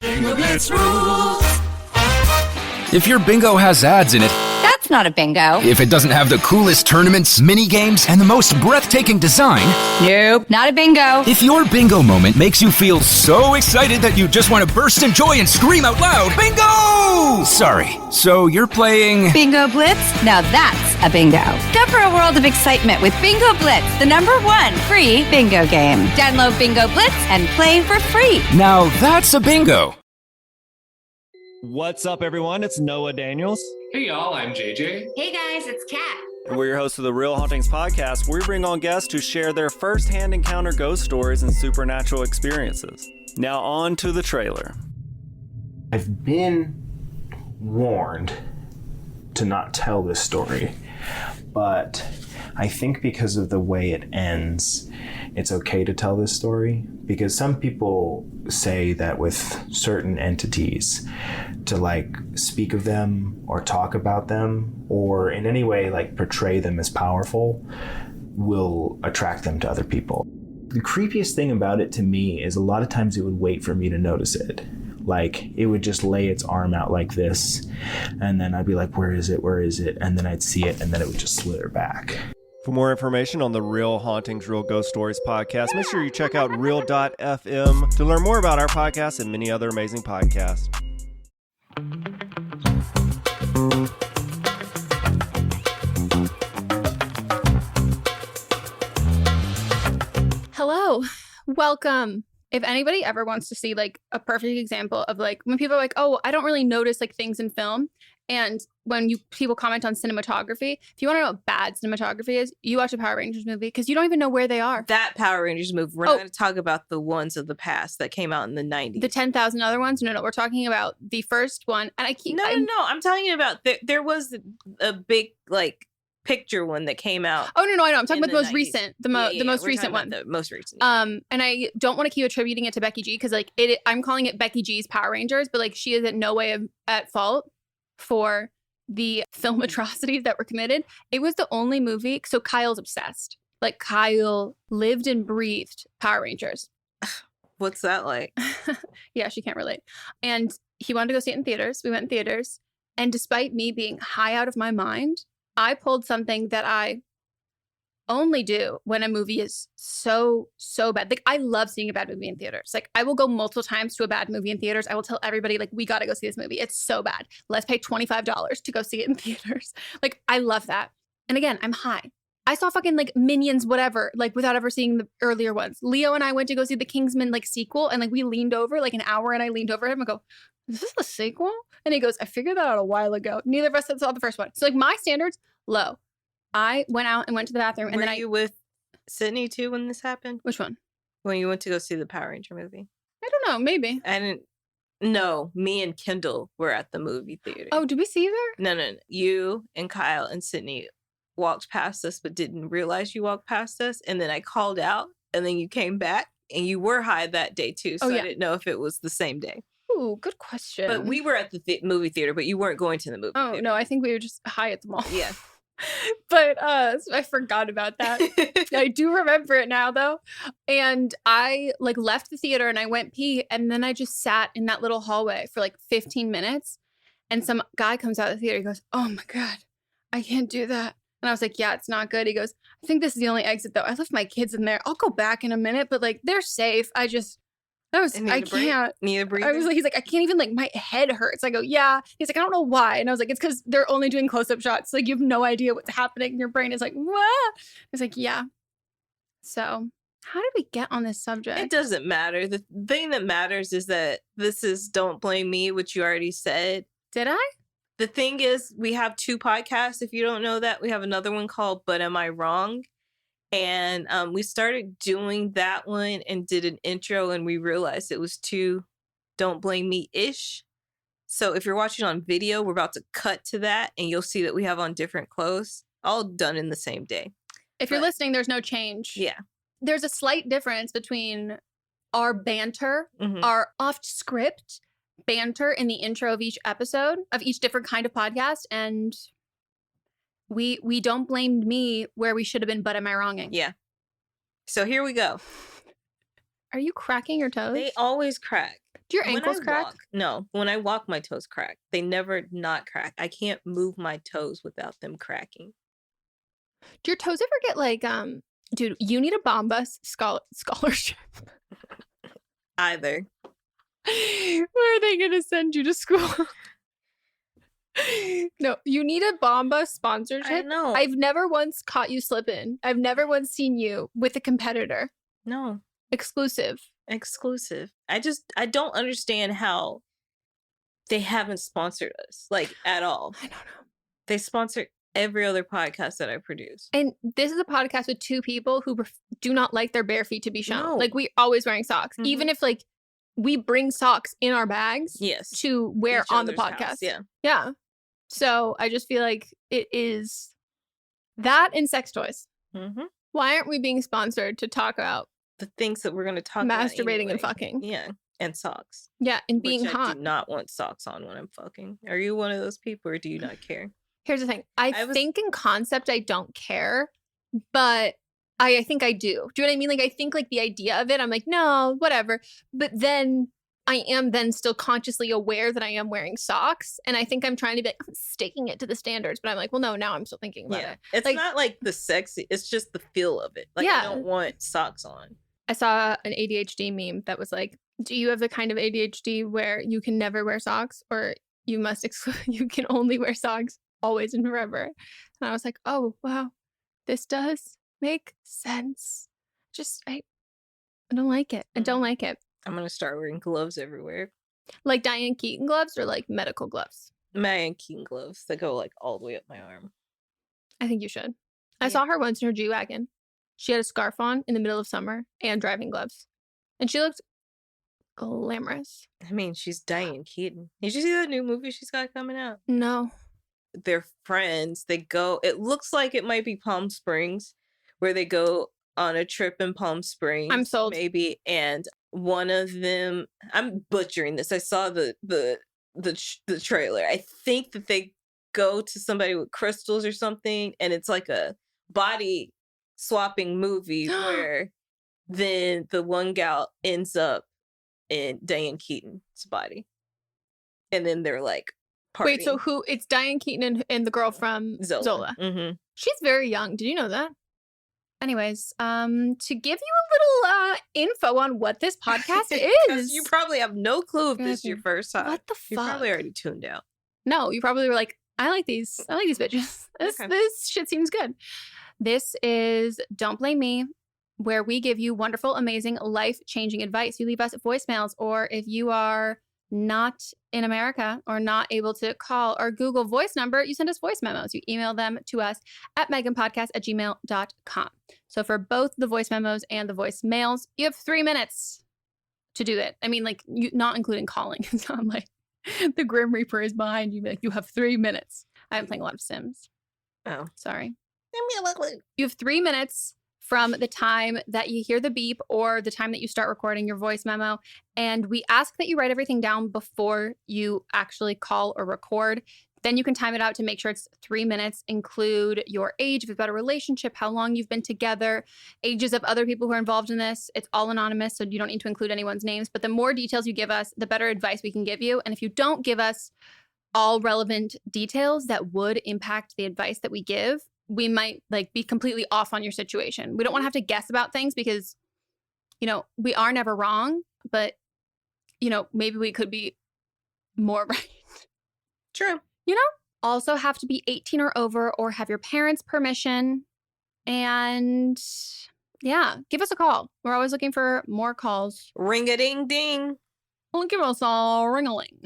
Bingo Blitz rules. If your bingo has ads in it, That's not a bingo. if it doesn't have the coolest tournaments, mini games, and the most breathtaking design, Nope, not a bingo. if your bingo moment makes you feel so excited that you just want to burst in joy and scream out loud, bingo! Sorry, so you're playing... Bingo Blitz? Now that's a bingo. Discover a world of excitement with Bingo Blitz, the #1 free bingo game. Download Bingo Blitz and play for free. Now that's a bingo. What's up, everyone? It's Noah Daniels. Hey y'all, I'm JJ. Hey guys, it's Kat. And we're your hosts of the Real Hauntings podcast, where we bring on guests to share their first-hand encounter ghost stories and supernatural experiences. Now on to the trailer. I've been warned to not tell this story, but I think because of the way it ends, it's okay to tell this story, because some people say that with certain entities, to like speak of them or talk about them or in any way like portray them as powerful will attract them to other people. The creepiest thing about it to me is a lot of times it would wait for me to notice it. Like, it would just lay its arm out like this, and then I'd be like, where is it? Where is it? And then I'd see it, and then it would just slither back. For more information on the Real Hauntings, Real Ghost Stories podcast, make sure you check out real.fm to learn more about our podcast and many other amazing podcasts. Hello, welcome. If anybody ever wants to see like a perfect example of like when people are like, oh, I don't really notice like things in film. And when people comment on cinematography, if you want to know what bad cinematography is, you watch a Power Rangers movie because you don't even know where they are. That Power Rangers movie. We're not going to talk about the ones of the past that came out in the 90s. The 10,000 other ones? No, we're talking about the first one. And No. I'm talking about there was a big like picture one that came out. Oh no, I know. I'm talking about the most 90s. recent, the most recent one. The most recent. And I don't want to keep attributing it to Becky G because like I'm calling it Becky G's Power Rangers, but like she is in no way at fault for the film atrocities that were committed. It was the only movie. So Kyle's obsessed. Like Kyle lived and breathed Power Rangers. What's that like? Yeah, she can't relate. And he wanted to go see it in theaters. We went in theaters. And despite me being high out of my mind, I pulled something that I only do when a movie is so bad. Like, I love seeing a bad movie in theaters. Like, I will go multiple times to a bad movie in theaters. I will tell everybody, like, we got to go see this movie. It's so bad. Let's pay $25 to go see it in theaters. Like, I love that. And again, I'm high. I saw fucking, like, Minions, whatever, like, without ever seeing the earlier ones. Leo and I went to go see the Kingsman, like, sequel. And, like, we leaned over, like, an hour, and I leaned over him and go, is this the sequel? And he goes, I figured that out a while ago. Neither of us had saw the first one. So, like, my standards, low. I went out and went to the bathroom. And Were then you with Sydney too when this happened? Which one? When you went to go see the Power Ranger movie? I don't know. Maybe. I didn't. No, me and Kendall were at the movie theater. Oh, did we see her? No. You and Kyle and Sydney walked past us, but didn't realize you walked past us. And then I called out, and then you came back, and you were high that day too. So Oh, yeah. I didn't know if it was the same day. Ooh, good question. But we were at the movie theater, but you weren't going to the movie theater. Oh, no. I think we were just high at the mall. Yeah. But so I forgot about that. I do remember it now, though. And I like left the theater and I went pee. And then I just sat in that little hallway for like 15 minutes. And some guy comes out of the theater. He goes, oh my God, I can't do that. And I was like, yeah, it's not good. He goes, I think this is the only exit, though. I left my kids in there. I'll go back in a minute, but like they're safe. I can't. Need a breather? I was like, he's like, I can't even, like, my head hurts. I go, yeah. He's like, I don't know why. And I was like, it's because they're only doing close-up shots. Like, you have no idea what's happening. Your brain is like, what? He's like, yeah. So how did we get on this subject? It doesn't matter. The thing that matters is that this is Don't Blame Me, which you already said. Did I? The thing is, we have 2 podcasts. If you don't know that, we have another one called But Am I Wrong? And we started doing that one and did an intro, and we realized it was too Don't Blame Me-ish. So if you're watching on video, we're about to cut to that, and you'll see that we have on different clothes, all done in the same day. If you're listening, there's no change. Yeah. There's a slight difference between our banter, our off-script banter in the intro of each episode, of each different kind of podcast, and we don't blame me where we should have been, but am I wronging? Yeah. So here we go. Are you cracking your toes? They always crack. Do your When ankles I crack? walk, no, when I walk, my toes crack. They never not crack. I can't move my toes without them cracking. Do your toes ever get like, dude, you need a Bombas scholarship. Either. Where are they going to send you to school? No, you need a Bomba sponsorship. I know. I've never once caught you slipping. I've never once seen you with a competitor. No. Exclusive. I don't understand how they haven't sponsored us, like, at all. I don't know. They sponsor every other podcast that I produce. And this is a podcast with two people who do not like their bare feet to be shown. No. Like, we always wearing socks. Mhm. Even if, like, we bring socks in our bags Yes. to wear Each on the other's podcast. house, yeah. Yeah. So I just feel like it is that and sex toys. Mm-hmm. Why aren't we being sponsored to talk about The things that we're going to talk about masturbating anyway. and fucking? Yeah. And socks. Yeah, and being Which I hot. do not want socks on when I'm fucking. Are you one of those people, or do you not care? Here's the thing. I was- think in concept I don't care, but I think I do. Do you know what I mean? Like, I think like the idea of it, I'm like, no, whatever. But then I am then still consciously aware that I am wearing socks. And I think I'm trying to be like, I'm sticking it to the standards. But I'm like, well, no, now I'm still thinking about it. It's Like- not like the sexy, it's just the feel of it. Like, Yeah. I don't want socks on. I saw an ADHD meme that was like, do you have the kind of ADHD where you can never wear socks, or you must you can only wear socks always and forever? And I was like, oh, wow, this does make sense. Just, I don't like it. I don't like it. I'm going to start wearing gloves everywhere. Like Diane Keaton gloves or like medical gloves? Diane Keaton gloves that go like all the way up my arm. I think you should. I Yeah. saw her once in her G-Wagon. She had a scarf on in the middle of summer and driving gloves. And she looked glamorous. I mean, she's Diane Keaton. Did you see that new movie she's got coming out? No. They're friends. They go, it looks like it might be Palm Springs, where they go on a trip in Palm Springs. I'm sold. Maybe. And one of them, I'm butchering this. I saw the trailer. I think that they go to somebody with crystals or something, and it's like a body swapping movie where then the one gal ends up in Diane Keaton's body, and then they're like partying. Wait, so who? It's Diane Keaton and the girl from Zola. Mm-hmm. She's very young. Did you know that? Anyways, to give you a little info on what this podcast is. You probably have no clue if You're this is your like, first time. what the You fuck? probably already tuned out. No, you probably were like, I like these bitches. Okay. This shit seems good. This is Don't Blame Me, where we give you wonderful, amazing, life-changing advice. You leave us voicemails, or if you are not in America or not able to call or Google voice number, you send us voice memos. You email them to us at meghanpodcast@gmail.com. So for both the voice memos and the voicemails, you have 3 minutes to do it. I mean, like, you not including calling. It's not like the Grim Reaper is behind you. Like, you have 3 minutes. I've been playing a lot of Sims. Oh. Sorry. You have 3 minutes from the time that you hear the beep or the time that you start recording your voice memo. And we ask that you write everything down before you actually call or record. Then you can time it out to make sure it's 3 minutes. Include your age, if you've got a relationship, how long you've been together, ages of other people who are involved in this. It's all anonymous, so you don't need to include anyone's names. But the more details you give us, the better advice we can give you. And if you don't give us all relevant details that would impact the advice that we give, we might like be completely off on your situation. We don't want to have to guess about things because, you know, we are never wrong, but, you know, maybe we could be more right. True. You know, also have to be 18 or over or have your parents' permission. And yeah, give us a call. We're always looking for more calls. Ring a ding ding. Well, give us a ring-a-ling.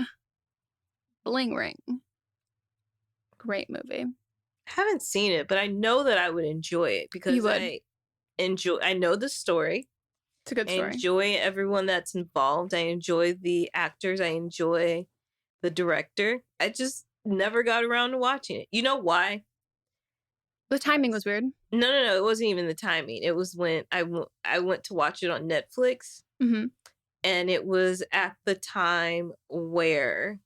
Bling ring. Great movie. Haven't seen it, but I know that I would enjoy it because You would. I know the story. It's a good I story. enjoy everyone that's involved. I enjoy the actors. I enjoy the director. I just never got around to watching it. You know why? The timing was weird. No. It wasn't even the timing. It was when I went to watch it on Netflix, Mm-hmm. and it was at the time where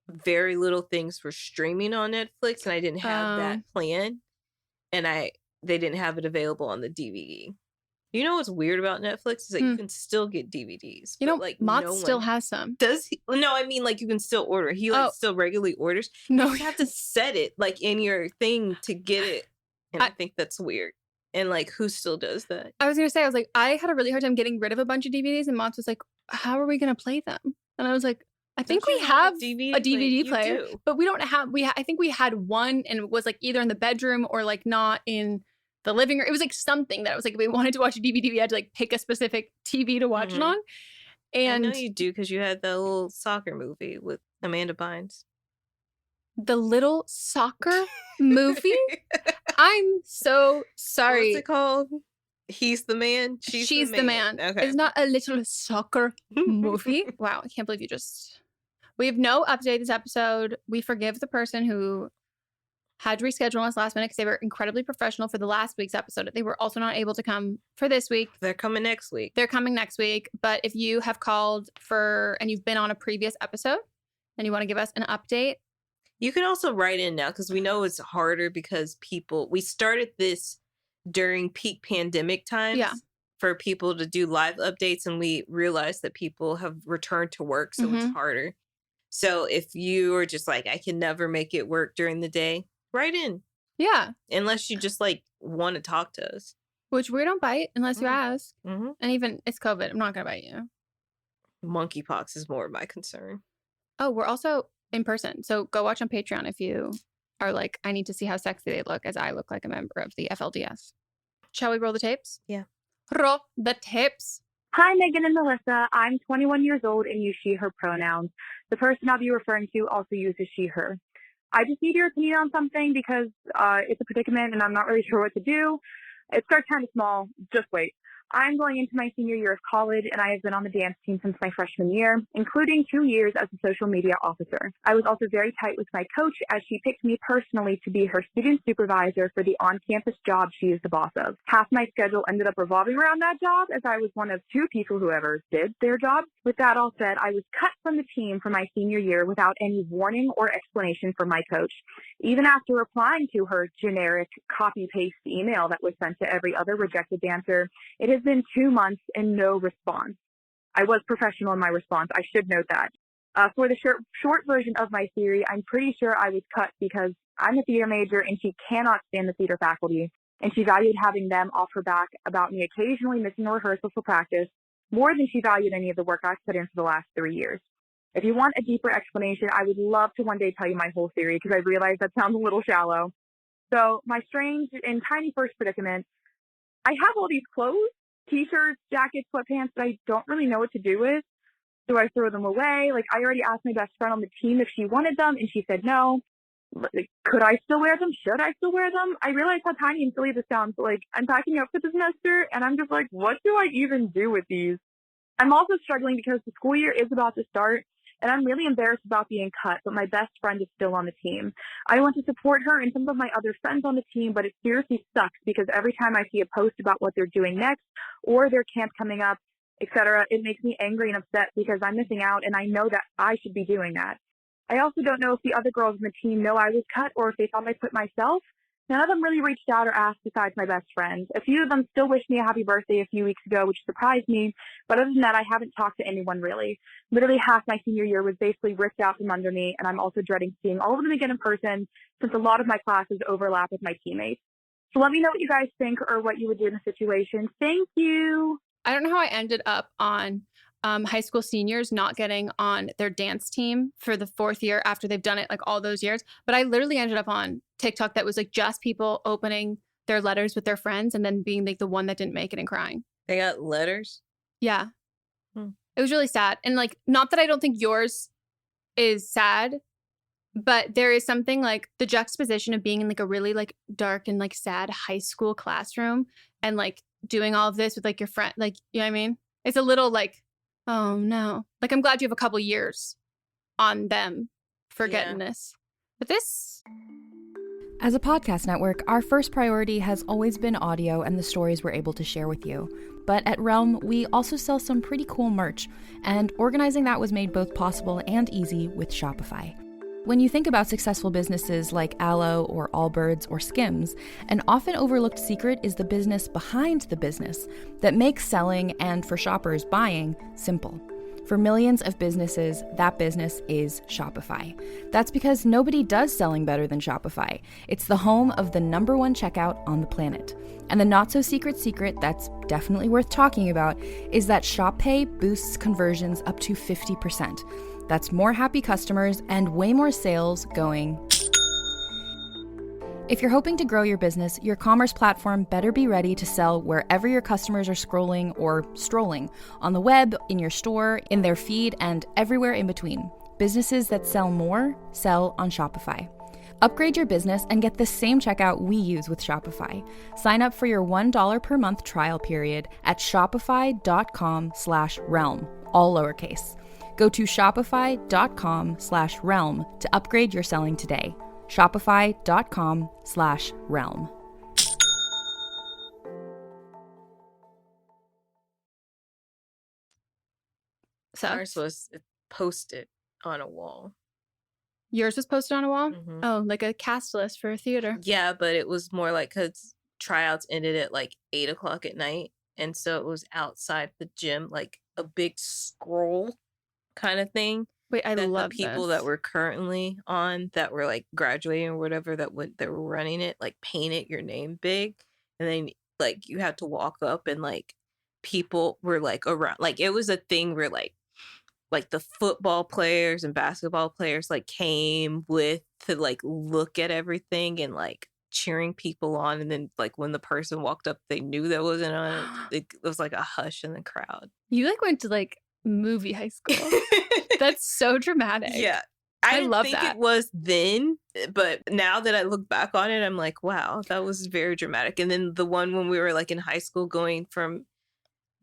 very little things were streaming on Netflix, and I didn't have that plan, and they didn't have it available on the DVD. You know what's weird about Netflix is that you can still get DVDs. You know, like Mott no still one has some. does. No, I mean like you can still order. He like still regularly orders. No, You have to set it like in your thing to get it, and I think that's weird. And like, who still does that? I was gonna say, I had a really hard time getting rid of a bunch of DVDs, and Mott was like, "How are we gonna play them?" And I was like, "I think we have a DVD player, but we don't have. I think we had one, and it was like either in the bedroom or like not in the living room. It was like something that was like, if we wanted to watch a DVD, we had to like pick a specific TV to watch it on." And I know you do because you had that little soccer movie with Amanda Bynes. The little soccer movie? I'm so sorry. What's it called? He's the man. She's the man. Okay. It's not a little soccer movie. Wow, I can't believe we have no update this episode. We forgive the person who had to reschedule us last minute because they were incredibly professional for the last week's episode. They were also not able to come for this week. They're coming next week. But if you have called and you've been on a previous episode and you want to give us an update, you can also write in now because we know it's harder because we started this during peak pandemic times for people to do live updates, and we realized that people have returned to work, so it's harder. So if you are just like, I can never make it work during the day, write in. Yeah. Unless you just like want to talk to us. Which we don't bite unless you ask. And even it's COVID. I'm not going to bite you. Monkeypox is more of my concern. Oh, we're also in person. So go watch on Patreon if you are like, I need to see how sexy they look as I look like a member of the FLDS. Shall we roll the tapes? Yeah. Roll the tapes. Hi, Meghan and Melisa. I'm 21 years old and use she, her pronouns. The person I'll be referring to also uses she, her. I just need your opinion on something because it's a predicament and I'm not really sure what to do. It starts kind of small. Just wait. I'm going into my senior year of college, and I have been on the dance team since my freshman year, including 2 years as a social media officer. I was also very tight with my coach as she picked me personally to be her student supervisor for the on-campus job she is the boss of. Half my schedule ended up revolving around that job, as I was one of 2 people who ever did their job. With that all said, I was cut from the team for my senior year without any warning or explanation from my coach. Even after replying to her generic copy-paste email that was sent to every other rejected dancer, it has been 2 months and no response. I was professional in my response. I should note that. For the short version of my theory, I'm pretty sure I was cut because I'm a theater major and she cannot stand the theater faculty, and she valued having them off her back about me occasionally missing a rehearsal for practice more than she valued any of the work I've put in for the last 3 years. If you want a deeper explanation, I would love to one day tell you my whole theory because I realize that sounds a little shallow. So my strange and tiny first predicament, I have all these clothes, t-shirts, jackets, sweatpants that I don't really know what to do with. Do I throw them away? Like, I already asked my best friend on the team if she wanted them, and she said no. Like, could I still wear them? Should I still wear them? I realize how tiny and silly this sounds, but, like, I'm packing up for the semester, and I'm just like, what do I even do with these? I'm also struggling because the school year is about to start, and I'm really embarrassed about being cut, but my best friend is still on the team. I want to support her and some of my other friends on the team, but it seriously sucks because every time I see a post about what they're doing next or their camp coming up, etc., it makes me angry and upset because I'm missing out and I know that I should be doing that. I also don't know if the other girls on the team know I was cut or if they thought I quit myself. None of them really reached out or asked besides my best friend. A few of them still wished me a happy birthday a few weeks ago, which surprised me. But other than that, I haven't talked to anyone really. Literally half my senior year was basically ripped out from under me, and I'm also dreading seeing all of them again in person since a lot of my classes overlap with my teammates. So let me know what you guys think or what you would do in the situation. Thank you. I don't know how I ended up on high school seniors not getting on their dance team for the 4th year after they've done it like all those years. But I literally ended up on TikTok that was like just people opening their letters with their friends and then being like the one that didn't make it and crying. They got letters? Yeah. It was really sad. And like, not that I don't think yours is sad, but there is something like the juxtaposition of being in like a really like dark and like sad high school classroom and like doing all of this with like your friend, like, you know what I mean? It's a little like, oh no. Like, I'm glad you have a couple years on them for getting this. But this... As a podcast network, our first priority has always been audio and the stories we're able to share with you. But at Realm, we also sell some pretty cool merch, and organizing that was made both possible and easy with Shopify. When you think about successful businesses like Aloe or Allbirds or Skims, an often overlooked secret is the business behind the business that makes selling and, for shoppers, buying simple. For millions of businesses, that business is Shopify. That's because nobody does selling better than Shopify. It's the home of the #1 checkout on the planet. And the not-so-secret secret that's definitely worth talking about is that Shop Pay boosts conversions up to 50%. That's more happy customers and way more sales going. If you're hoping to grow your business, your commerce platform better be ready to sell wherever your customers are scrolling or strolling, on the web, in your store, in their feed, and everywhere in between. Businesses that sell more sell on Shopify. Upgrade your business and get the same checkout we use with Shopify. Sign up for your $1 per month trial period at shopify.com/realm, all lowercase. Go to shopify.com/realm to upgrade your selling today. Shopify.com/realm. So Ours was posted on a wall. yours was posted on a wall? Mhm. Oh, like a cast list for a theater. Yeah, but it was more like because tryouts ended at like 8 o'clock at night. And so it was outside the gym, like a big scroll kind of thing. Wait, I That love the people this. that were currently on, that were like graduating or whatever, that were running it, like painted your name big, and then like you had to walk up and like people were like around, like it was a thing where like the football players and basketball players like came with to like look at everything and like cheering people on, and then like when the person walked up they knew that wasn't on it, it was like a hush in the crowd. You like went to like movie high school. That's so dramatic. Yeah. I didn't love think that. it was then, but now that I look back on it, I'm like, wow, that was very dramatic. And then the one when we were like in high school going from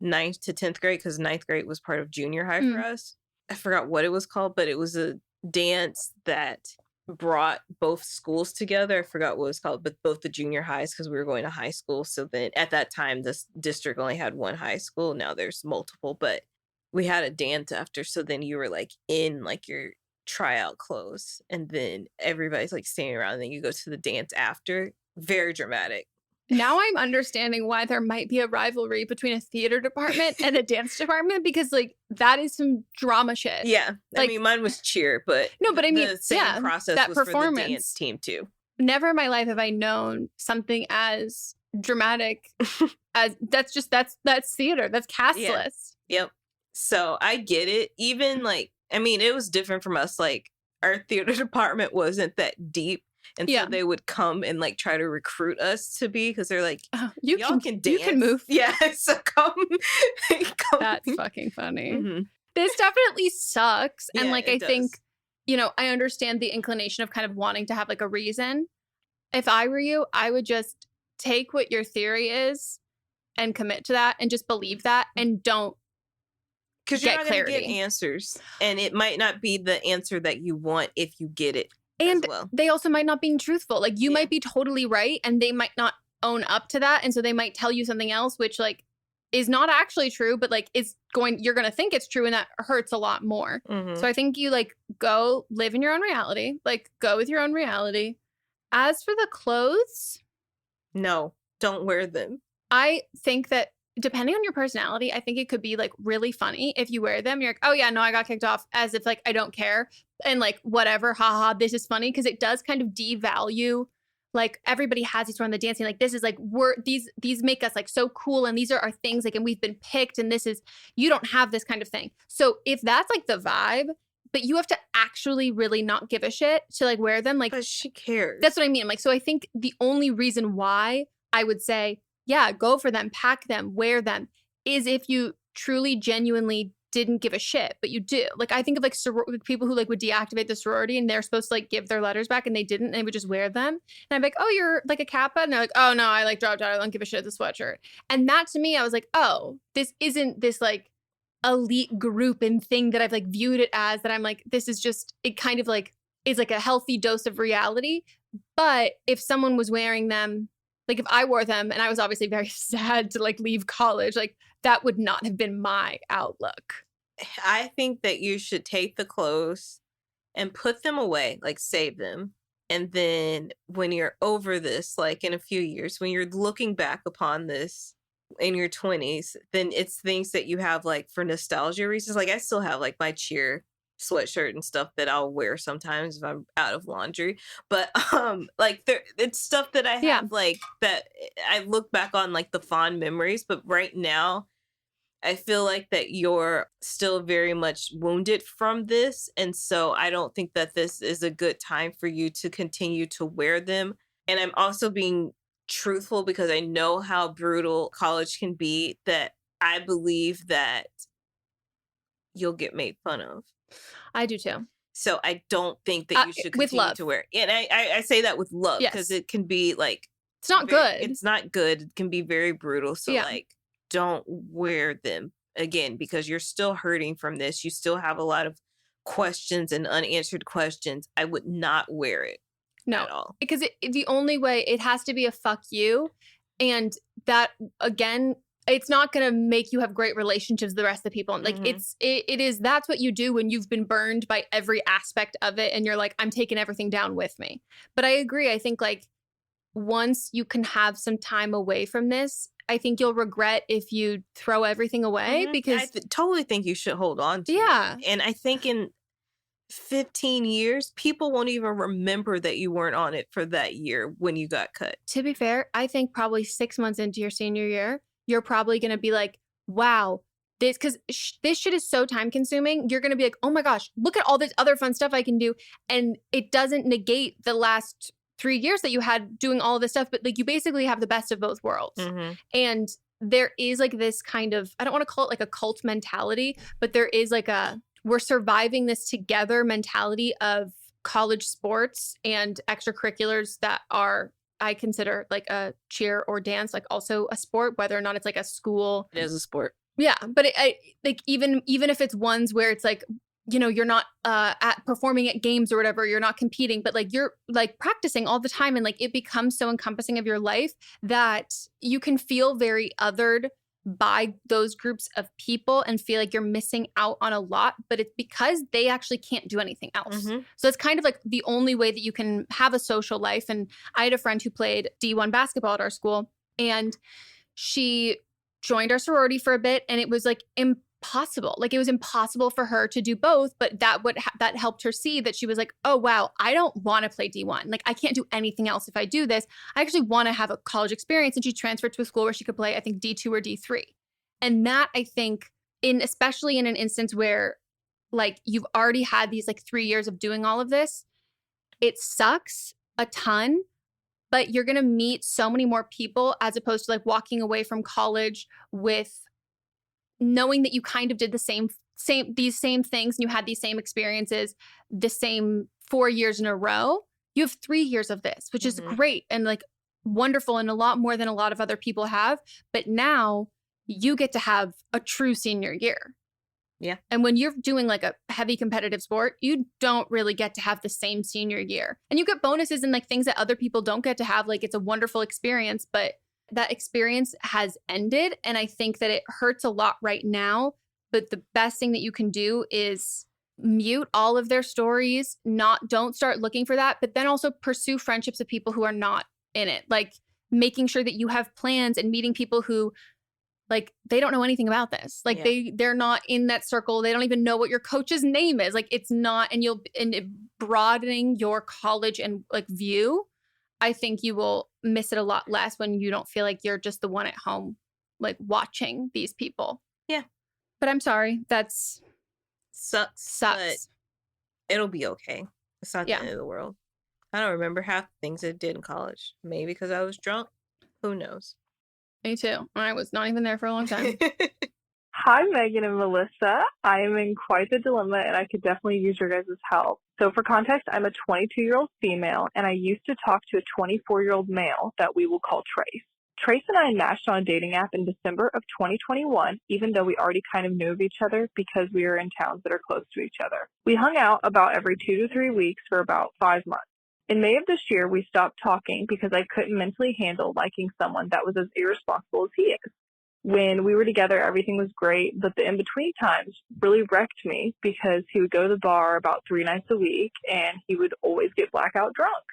9th to 10th grade, because 9th grade was part of junior high for us. I forgot what it was called, but it was a dance that brought both schools together. I forgot what it was called, but both the junior highs, because we were going to high school. So then at that time, this district only had one high school. Now there's multiple, but we had a dance after. So then you were like in like your tryout clothes, and then everybody's like standing around, and then you go to the dance after. Very dramatic. Now I'm understanding why there might be a rivalry between a theater department and a dance department, because like that is some drama shit. Yeah. I Like- mean, mine was cheer, but No, but I mean, the same yeah, process that was for the performance. dance team too. Never in my life have I known something as dramatic as that's theater. That's cast Yeah. list. Yep. So I get it. Even like, I mean, it was different from us. Like our theater department wasn't that deep. And Yeah. so they would come and like try to recruit us to be, because they're like, You y'all can dance. You can move. Yeah. So come. That's fucking funny. Mhm. This definitely sucks. And Yeah, like I it think, does. you know, I understand the inclination of kind of wanting to have like a reason. If I were you, I would just take what your theory is and commit to that and just believe that and don't Because you're get not going to get clarity. answers. And it might not be the answer that you want if you get it And as well. they also might not be truthful. Like you Yeah. might be totally right and they might not own up to that. And so they might tell you something else, which like is not actually true, but like you're going to think it's true, and that hurts a lot more. Mhm. So I think you like go live in your own reality, like go with your own reality. As for the clothes, No, don't wear them. I think that depending on your personality, I think it could be like really funny if you wear them. You're like, oh yeah, no, I got kicked off, as if like I don't care and like whatever, haha, this is funny, because it does kind of devalue. Like everybody has these on the dancing, like this is like these make us like so cool, and these are our things, like, and we've been picked, and this is, you don't have this kind of thing. So if that's like the vibe, but you have to actually really not give a shit to like wear them, like But she cares. that's what I mean. Like, so I think the only reason why I would say, yeah, go for them, pack them, wear them, is if you truly, genuinely didn't give a shit, but you do. Like, I think of like people who like would deactivate the sorority and they're supposed to like give their letters back and they didn't, and they would just wear them. And I'm like, oh, you're like a Kappa? And they're like, oh no, I like dropped out. I don't give a shit. It's a sweatshirt. And that to me, I was like, oh, this isn't this like elite group and thing that I've like viewed it as, that I'm like, this is just, it kind of like is like a healthy dose of reality. But if someone was wearing them, like if I wore them and I was obviously very sad to like leave college, like that would not have been my outlook. I think that you should take the clothes and put them away, like save them. And then when you're over this, like in a few years, when you're looking back upon this in your 20s, then it's things that you have like for nostalgia reasons. Like I still have like my cheer sweatshirt and stuff that I'll wear sometimes if I'm out of laundry. But like it's stuff that I have like that I look back on like the fond memories. But right now, I feel like that you're still very much wounded from this. And so I don't think that this is a good time for you to continue to wear them. And I'm also being truthful because I know how brutal college can be, that I believe that you'll get made fun of. I do too. So I don't think that you should continue to wear it. And I say that with love because it can be like... It's not good. It's not good. It can be very brutal. So like... don't wear them again because you're still hurting from this. You still have a lot of questions and unanswered questions. I would not wear it at all. Because the only way, it has to be a fuck you. And that, again, it's not going to make you have great relationships with the rest of the people. Like that's what you do when you've been burned by every aspect of it. And you're like, I'm taking everything down with me. But I agree. I think like once you can have some time away from this, I think you'll regret if you throw everything away because... I totally think you should hold on to it. And I think in 15 years, people won't even remember that you weren't on it for that year when you got cut. To be fair, I think probably 6 months into your senior year, you're probably going to be like, wow, this, because this shit is so time consuming. You're going to be like, oh my gosh, look at all this other fun stuff I can do. And it doesn't negate the last 3 years that you had doing all of this stuff, but like you basically have the best of both worlds. And there is like this kind of, I don't want to call it like a cult mentality, but there is like a, we're surviving this together mentality of college sports and extracurriculars that are, I consider like a cheer or dance, like also a sport, whether or not it's like a school. It is a sport. Yeah. But like even if it's ones where it's like, you know, you're not at performing at games or whatever, you're not competing, but like you're like practicing all the time. And like it becomes so encompassing of your life that you can feel very othered by those groups of people and feel like you're missing out on a lot, but it's because they actually can't do anything else. So it's kind of like the only way that you can have a social life. And I had a friend who played D1 basketball at our school, and she joined our sorority for a bit, and it was like impossible. Like it was impossible for her to do both, but that helped her see that she was like, oh wow, I don't want to play D1. Like I can't do anything else if I do this. I actually want to have a college experience. And she transferred to a school where she could play, I think, D2 or D3. And that, I think, especially in an instance where like you've already had these like 3 years of doing all of this, it sucks a ton, but you're going to meet so many more people as opposed to like walking away from college with knowing that you kind of did these same things and you had these same experiences the same 4 years in a row. You have 3 years of this, which is great and like wonderful and a lot more than a lot of other people have. But now you get to have a true senior year. Yeah. And when you're doing like a heavy competitive sport, you don't really get to have the same senior year. And you get bonuses and like things that other people don't get to have. Like it's a wonderful experience, but that experience has ended. And I think that it hurts a lot right now. But the best thing that you can do is mute all of their stories, don't start looking for that, but then also pursue friendships of people who are not in it. Like making sure that you have plans and meeting people who like, they don't know anything about this. Like they're not in that circle. They don't even know what your coach's name is. Like it's not, and broadening your college and like view, I think you will miss it a lot less when you don't feel like you're just the one at home, like watching these people. Yeah. But I'm sorry. That's sucks. But it'll be okay. It's not the end of the world. I don't remember half the things I did in college. Maybe because I was drunk. Who knows? Me too. I was not even there for a long time. Hi, Meghan and Melisa. I am in quite the dilemma, and I could definitely use your guys' help. So for context, I'm a 22-year-old female, and I used to talk to a 24-year-old male that we will call Trace. Trace and I matched on a dating app in December of 2021, even though we already kind of knew of each other because we are in towns that are close to each other. We hung out about every 2 to 3 weeks for about 5 months. In May of this year, we stopped talking because I couldn't mentally handle liking someone that was as irresponsible as he is. When we were together, everything was great, but the in-between times really wrecked me because he would go to the bar about 3 nights a week, and he would always get blackout drunk.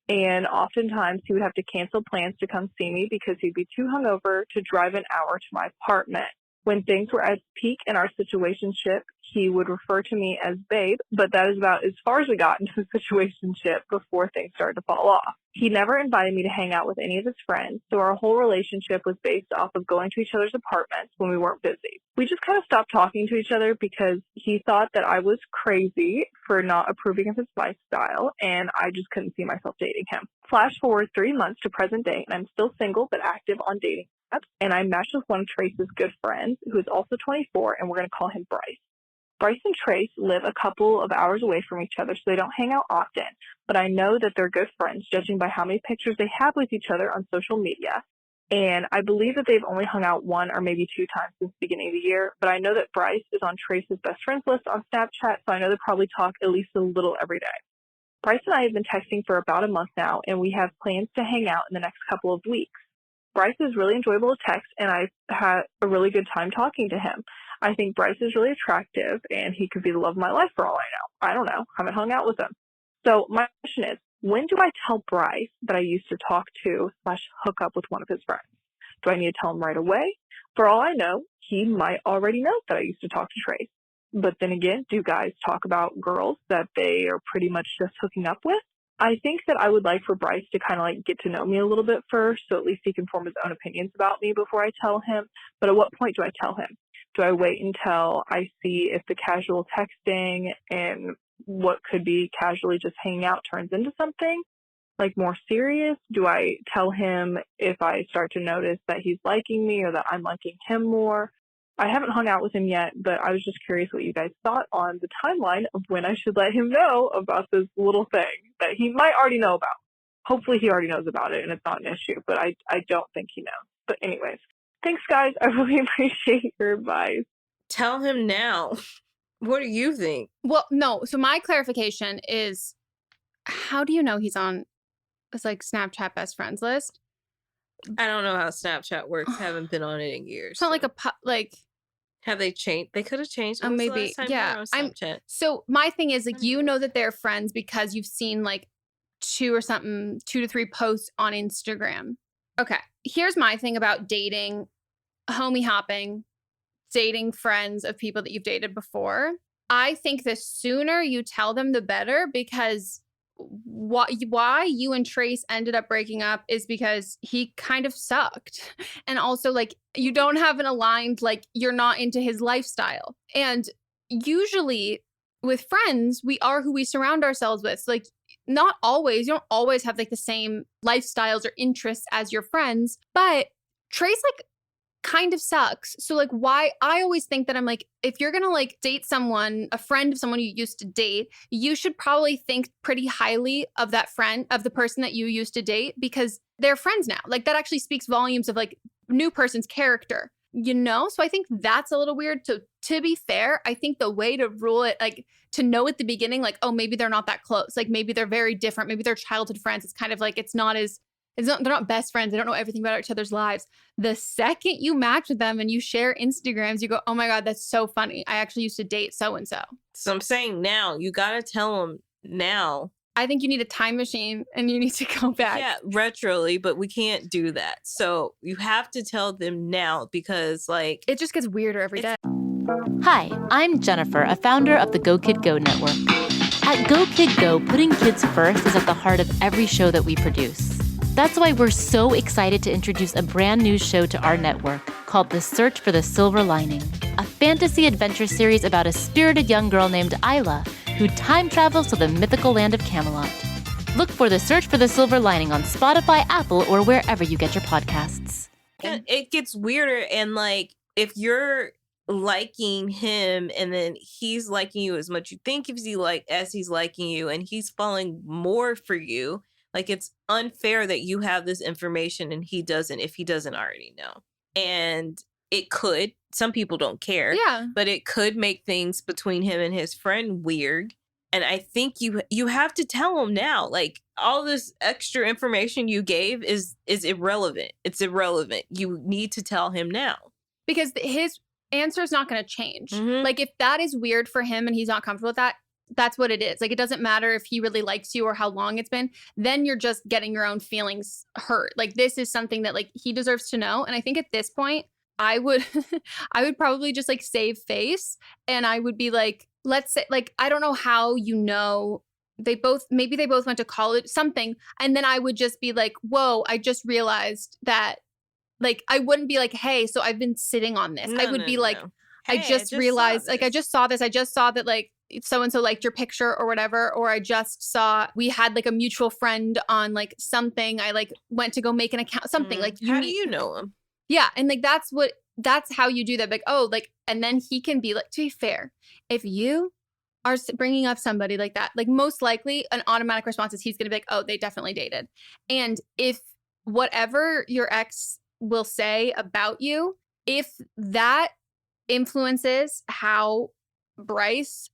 And oftentimes he would have to cancel plans to come see me because he'd be too hungover to drive an hour to my apartment. When things were at its peak in our situationship, he would refer to me as babe, but that is about as far as we got into the situationship before things started to fall off. He never invited me to hang out with any of his friends, so our whole relationship was based off of going to each other's apartments when we weren't busy. We just kind of stopped talking to each other because he thought that I was crazy for not approving of his lifestyle, and I just couldn't see myself dating him. Flash forward 3 months to present day, and I'm still single but active on dating apps, and I matched with one of Trace's good friends, who is also 24, and we're going to call him Bryce. Bryce and Trace live a couple of hours away from each other, so they don't hang out often, but I know that they're good friends, judging by how many pictures they have with each other on social media. And I believe that they've only hung out 1 or maybe 2 times since the beginning of the year, but I know that Bryce is on Trace's best friends list on Snapchat, so I know they probably talk at least a little every day. Bryce and I have been texting for about a month now, and we have plans to hang out in the next couple of weeks. Bryce is really enjoyable to text, and I've had a really good time talking to him. I think Bryce is really attractive, and he could be the love of my life for all I know. I don't know. I haven't hung out with him. So my question is, when do I tell Bryce that I used to talk to / hook up with one of his friends? Do I need to tell him right away? For all I know, he might already know that I used to talk to Trace. But then again, do guys talk about girls that they are pretty much just hooking up with? I think that I would like for Bryce to kind of like get to know me a little bit first, so at least he can form his own opinions about me before I tell him. But at what point do I tell him? Do I wait until I see if the casual texting and what could be casually just hanging out turns into something like more serious? Do I tell him if I start to notice that he's liking me or that I'm liking him more? I haven't hung out with him yet, but I was just curious what you guys thought on the timeline of when I should let him know about this little thing that he might already know about. Hopefully he already knows about it and it's not an issue, but I don't think he knows. But anyways, thanks guys. I really appreciate your advice. Tell him now. What do you think? Well, no. So my clarification is, how do you know he's on this like Snapchat best friends list? I don't know how Snapchat works. Haven't been on it in years. It's not like like. Have they changed? They could have changed. When was Maybe. the last time you were on Snapchat? So my thing is like, you know that they're friends because you've seen like 2 to 3 posts on Instagram. Okay. Here's my thing about dating, homie hopping, dating friends of people that you've dated before. I think the sooner you tell them, the better, because why you and Trace ended up breaking up is because he kind of sucked. And also like you don't have an aligned, like you're not into his lifestyle. And usually with friends, we are who we surround ourselves with. So like not always, you don't always have like the same lifestyles or interests as your friends, but Trace like kind of sucks. So like why I always think that I'm like, if you're gonna like date someone, a friend of someone you used to date, you should probably think pretty highly of that friend, of the person that you used to date, because they're friends now. Like that actually speaks volumes of like new person's character, you know? So I think that's a little weird. So to be fair, I think the way to rule it, like to know at the beginning, like, oh, maybe they're not that close. Like maybe they're very different. Maybe they're childhood friends. It's kind of like, they're not best friends. They don't know everything about each other's lives. The second you match with them and you share Instagrams, you go, oh my God, that's so funny. I actually used to date so-and-so. So I'm saying now, you got to tell them now. I think you need a time machine and you need to go back. Yeah, retroly, but we can't do that. So you have to tell them now because like... It just gets weirder every day. Hi, I'm Jennifer, a founder of the Go Kid Go network. At Go Kid Go, putting kids first is at the heart of every show that we produce. That's why we're so excited to introduce a brand new show to our network called The Search for the Silver Lining, a fantasy adventure series about a spirited young girl named Isla who time travels to the mythical land of Camelot. Look for The Search for the Silver Lining on Spotify, Apple, or wherever you get your podcasts. It gets weirder, and like if you're liking him and then he's liking you as much you think as he's liking you, and he's falling more for you. Like, it's unfair that you have this information and he doesn't, if he doesn't already know. And it could, some people don't care, but it could make things between him and his friend weird. And I think you have to tell him now, like, all this extra information you gave is irrelevant. It's irrelevant. You need to tell him now. because his answer is not going to change. Mhm. Like, if that is weird for him and he's not comfortable with that, that's what it is. Like, it doesn't matter if he really likes you or how long it's been. Then you're just getting your own feelings hurt. Like, this is something that like he deserves to know. And I think at this point, I would I would probably just like save face, and I would be like, let's say, like, I don't know how maybe they both went to college, something. And then I would just be like, whoa, I just realized that, like, I wouldn't be like, hey, so I've been sitting on this. I would be like, I Hey, just realized, like, I this. just saw this. I just saw that, like, so-and-so liked your picture or whatever. Or I just saw we had like a mutual friend on like something. I like went to go make an account, something like How do you know him? yeah. And like, that's how you do that. Like, oh, like, and then he can be like, to be fair, if you are bringing up somebody like that, like most likely an automatic response is he's going to be like, oh, they definitely dated. And if whatever your ex will say about you, if that influences how Bryce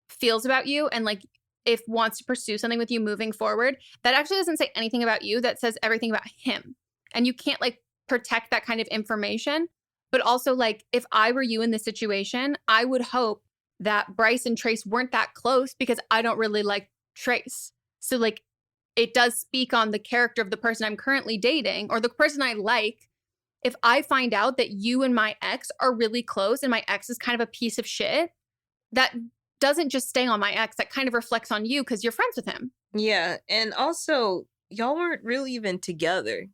feels about you and like if wants to pursue something with you moving forward, that actually doesn't say anything about you. That says everything about him. And you can't like protect that kind of information. But also, like, if I were you in this situation, I would hope that Bryce and Trace weren't that close because I don't really like Trace. So like, it does speak on the character of the person I'm currently dating or the person I like. If I find out that you and my ex are really close and my ex is kind of a piece of shit, that doesn't just stay on my ex. That kind of reflects on you because you're friends with him. Yeah. And also, y'all weren't really even together.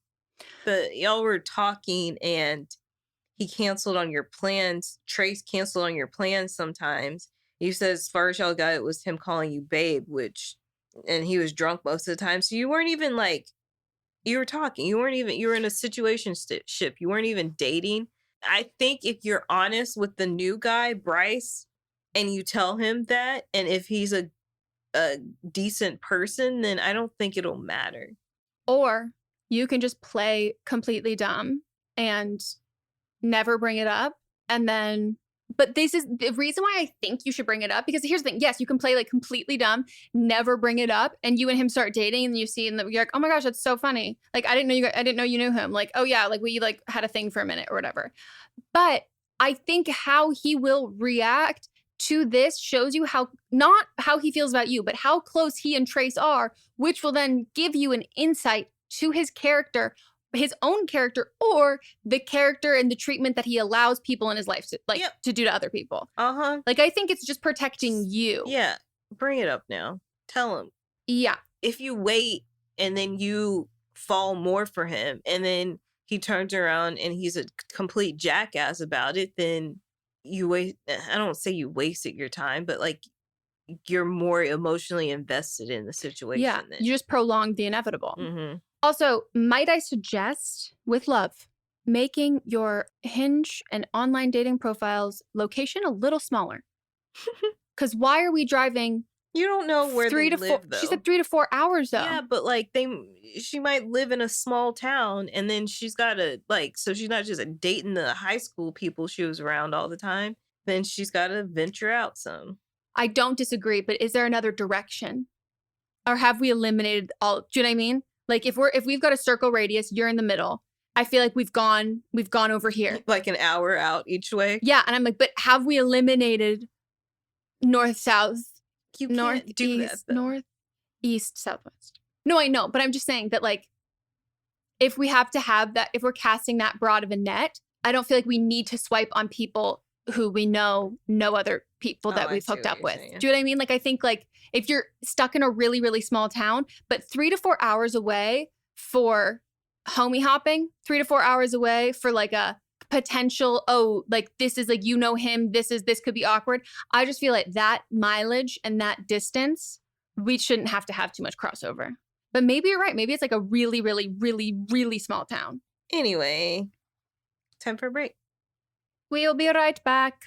But y'all were talking and he canceled on your plans. Trace canceled on your plans sometimes. You said as far as y'all got, it was him calling you babe, and he was drunk most of the time. So you weren't even like, you were talking. You were in a situationship. You weren't even dating. I think if you're honest with the new guy, Bryce, and you tell him that, and if he's a decent person, then I don't think it'll matter. Or you can just play completely dumb and never bring it up. And then, but this is the reason why I think you should bring it up, because here's the thing. Yes, you can play like completely dumb, never bring it up, and you and him start dating and you see, and you're like, oh my gosh, that's so funny. Like, I didn't know you knew him. Like, oh yeah, like we like had a thing for a minute or whatever. But I think how he will react to this shows you how, not how he feels about you, but how close he and Trace are, which will then give you an insight to his character, his own character, or the character and the treatment that he allows people in his life to to do to other people. Like, I think it's just protecting you. Yeah. Bring it up now. Tell him. Yeah. If you wait and then you fall more for him and then he turns around and he's a complete jackass about it, then you wait. I don't say you wasted your time, but like you're more emotionally invested in the situation. Yeah. Then. You just prolonged the inevitable. Mm-hmm. Also, might I suggest, with love, making your Hinge and online dating profiles location a little smaller? Because why are we driving? You don't know where they live, though. She said 3 to 4 hours, though. Yeah, but like she might live in a small town, and then she's got to so she's not just dating the high school people she was around all the time. Then she's got to venture out some. I don't disagree, but is there another direction, or have we eliminated all? Do you know what I mean? Like, if we've got a circle radius, you're in the middle. I feel like we've gone over here. Like an hour out each way. Yeah, and I'm like, but have we eliminated north, south, north, east, north, east, southwest? No, I know, but I'm just saying that, like, if we have to have that, if we're casting that broad of a net, I don't feel like we need to swipe on people who we know other people that we've hooked up with. Saying. Do you know what I mean? Like, I think, like, if you're stuck in a really, really small town, but 3 to 4 hours away for homie hopping, 3 to 4 hours away for like a potential, oh, like this is like, you know him, this could be awkward. I just feel like that mileage and that distance, we shouldn't have to have too much crossover. But maybe you're right. Maybe it's like a really, really, really, really small town. Anyway, time for a break. We'll be right back.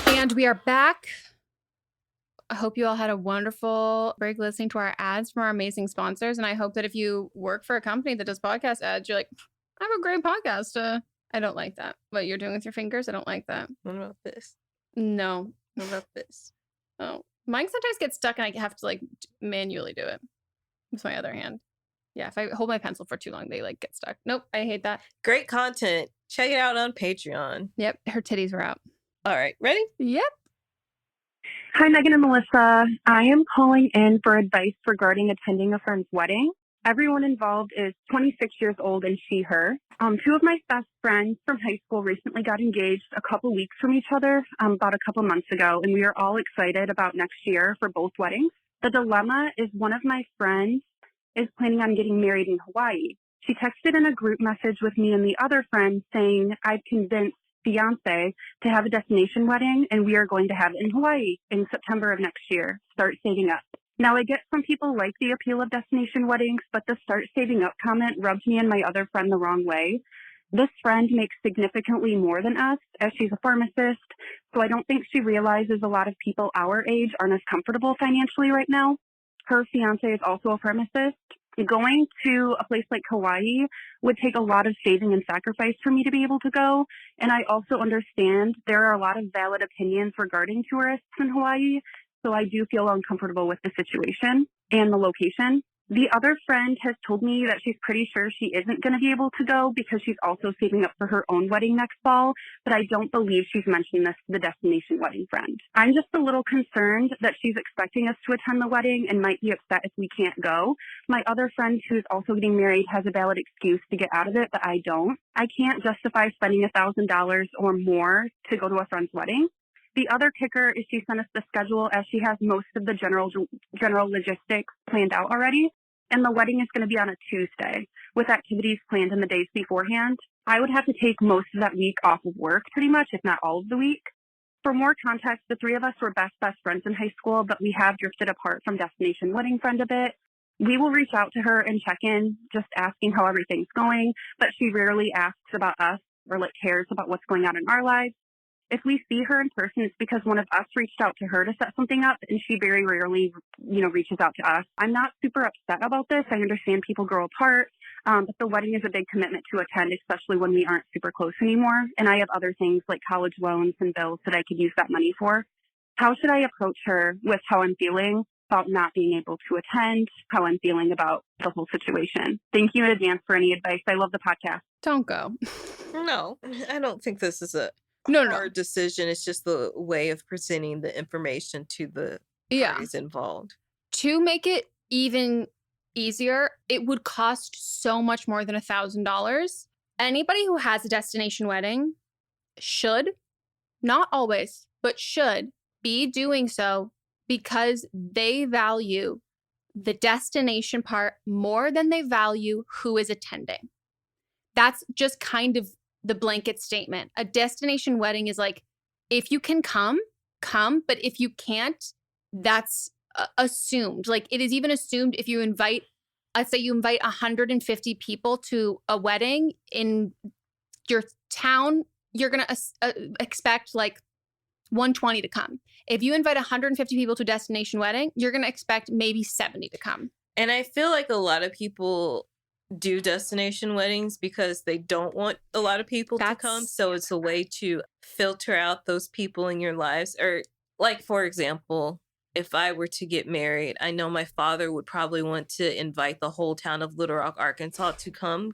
And we are back. I hope you all had a wonderful break listening to our ads from our amazing sponsors. And I hope that if you work for a company that does podcast ads, you're like, I have a great podcast. I don't like that. What you're doing with your fingers, I don't like that. What about this? No. What about this? Oh, mine sometimes gets stuck and I have to like manually do it with my other hand. Yeah, if I hold my pencil for too long, they like get stuck. Nope, I hate that. Great content. Check it out on Patreon. Yep, her titties were out. All right, ready? Yep. Hi, Megan and Melissa. I am calling in for advice regarding attending a friend's wedding. Everyone involved is 26 years old and she, her. Two of my best friends from high school recently got engaged a couple weeks from each other, about a couple months ago, and we are all excited about next year for both weddings. The dilemma is one of my friends is planning on getting married in Hawaii. She texted in a group message with me and the other friend saying, I've convinced fiance to have a destination wedding and we are going to have it in Hawaii in September of next year. Start saving up. Now, I get some people like the appeal of destination weddings, but the start saving up comment rubs me and my other friend the wrong way. This friend makes significantly more than us as she's a pharmacist, so I don't think she realizes a lot of people our age aren't as comfortable financially right now. Her fiance is also a pharmacist. Going to a place like Hawaii would take a lot of saving and sacrifice for me to be able to go. And I also understand there are a lot of valid opinions regarding tourists in Hawaii. So I do feel uncomfortable with the situation and the location. The other friend has told me that she's pretty sure she isn't going to be able to go because she's also saving up for her own wedding next fall, but I don't believe she's mentioned this to the destination wedding friend. I'm just a little concerned that she's expecting us to attend the wedding and might be upset if we can't go. My other friend who's also getting married has a valid excuse to get out of it, but I don't. I can't justify spending $1,000 or more to go to a friend's wedding. The other kicker is she sent us the schedule as she has most of the general logistics planned out already. And the wedding is going to be on a Tuesday with activities planned in the days beforehand. I would have to take most of that week off of work pretty much, if not all of the week. For more context, the three of us were best friends in high school, but we have drifted apart from destination wedding friend a bit. We will reach out to her and check in, just asking how everything's going, but she rarely asks about us or cares about what's going on in our lives. If we see her in person, it's because one of us reached out to her to set something up, and she very rarely, reaches out to us. I'm not super upset about this. I understand people grow apart, but the wedding is a big commitment to attend, especially when we aren't super close anymore. And I have other things like college loans and bills that I could use that money for. How should I approach her with how I'm feeling about not being able to attend, how I'm feeling about the whole situation? Thank you in advance for any advice. I love the podcast. Don't go. No, I don't think this is a No. hard decision. It's just the way of presenting the information to the parties involved. To make it even easier, it would cost so much more than $1,000. Anybody who has a destination wedding should, not always, but should be doing so because they value the destination part more than they value who is attending. That's just kind of the blanket statement. A destination wedding is like, if you can come, but if you can't, that's assumed. Like, it is even assumed if you invite, let's say you invite 150 people to a wedding in your town, you're going to expect like 120 to come. If you invite 150 people to a destination wedding, you're going to expect maybe 70 to come. And I feel like a lot of people do destination weddings because they don't want a lot of people to come. So it's a way to filter out those people in your lives. Or like, for example, if I were to get married, I know my father would probably want to invite the whole town of Little Rock, Arkansas to come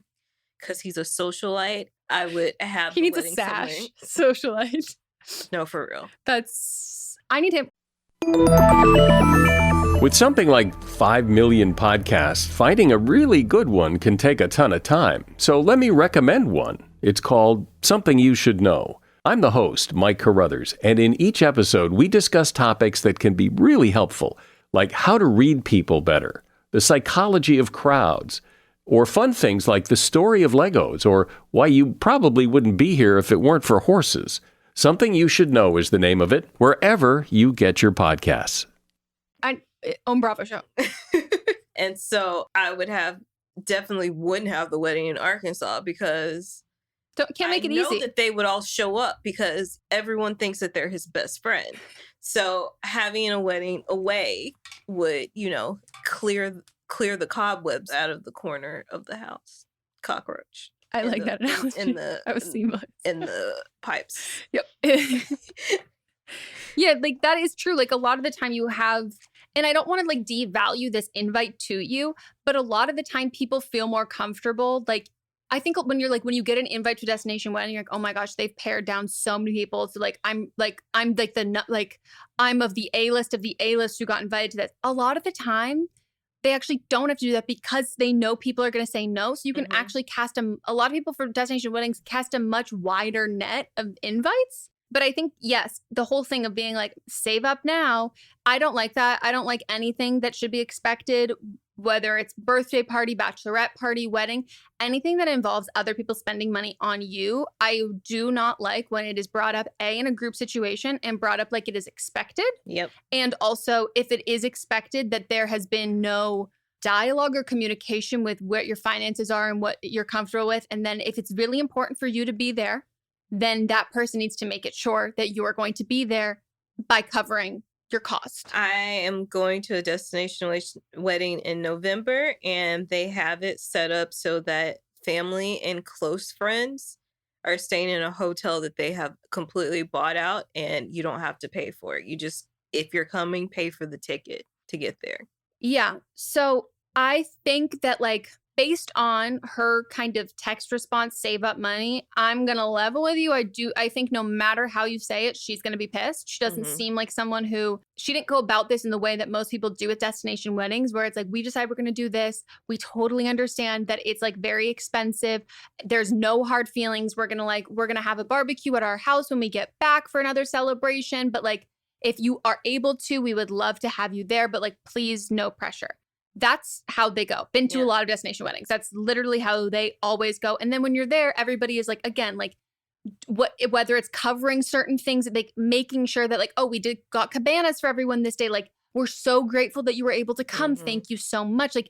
because he's a socialite. I would have He needs a sash. Socialite. No, for real. I need him. With something like 5 million podcasts, finding a really good one can take a ton of time. So let me recommend one. It's called Something You Should Know. I'm the host, Mike Carruthers, and in each episode, we discuss topics that can be really helpful, like how to read people better, the psychology of crowds, or fun things like the story of Legos, or why you probably wouldn't be here if it weren't for horses. Something You Should Know is the name of it, wherever you get your podcasts. On Bravo show. And so I definitely wouldn't have the wedding in Arkansas because can't make it easy. I know that they would all show up because everyone thinks that they're his best friend. So having a wedding away would, clear the cobwebs out of the corner of the house. Cockroach. I like that analogy. in the I was seeing in the pipes. Yep. Yeah, like that is true. Like a lot of the time you have, and I don't want to like devalue this invite to you, but a lot of the time people feel more comfortable. Like I think when you get an invite to a destination wedding, you're like, oh my gosh, they've pared down so many people. So like I'm of the A-list of the A-list who got invited to this. A lot of the time they actually don't have to do that because they know people are going to say no. So you can actually cast a lot of people for destination weddings cast a much wider net of invites. But I think, yes, the whole thing of being like, save up now, I don't like that. I don't like anything that should be expected, whether it's birthday party, bachelorette party, wedding, anything that involves other people spending money on you. I do not like when it is brought up, A, in a group situation and brought up like it is expected. Yep. And also if it is expected that there has been no dialogue or communication with what your finances are and what you're comfortable with. And then if it's really important for you to be there, then that person needs to make it sure that you are going to be there by covering your cost. I am going to a destination wedding in November, and they have it set up so that family and close friends are staying in a hotel that they have completely bought out, and you don't have to pay for it. You just, if you're coming, pay for the ticket to get there. Yeah. So I think that like based on her kind of text response, save up money, I'm going to level with you. I think no matter how you say it, she's going to be pissed. She doesn't seem like someone she didn't go about this in the way that most people do with destination weddings, where it's like, we decide we're going to do this. We totally understand that it's like very expensive. There's no hard feelings. We're going to have a barbecue at our house when we get back for another celebration. But like, if you are able to, we would love to have you there, but like, please, no pressure. That's how they go. Been to a lot of destination weddings. That's literally how they always go. And then when you're there, everybody is like, again, like whether it's covering certain things, like making sure that like, oh, we got cabanas for everyone this day. Like, we're so grateful that you were able to come. Thank you so much. Like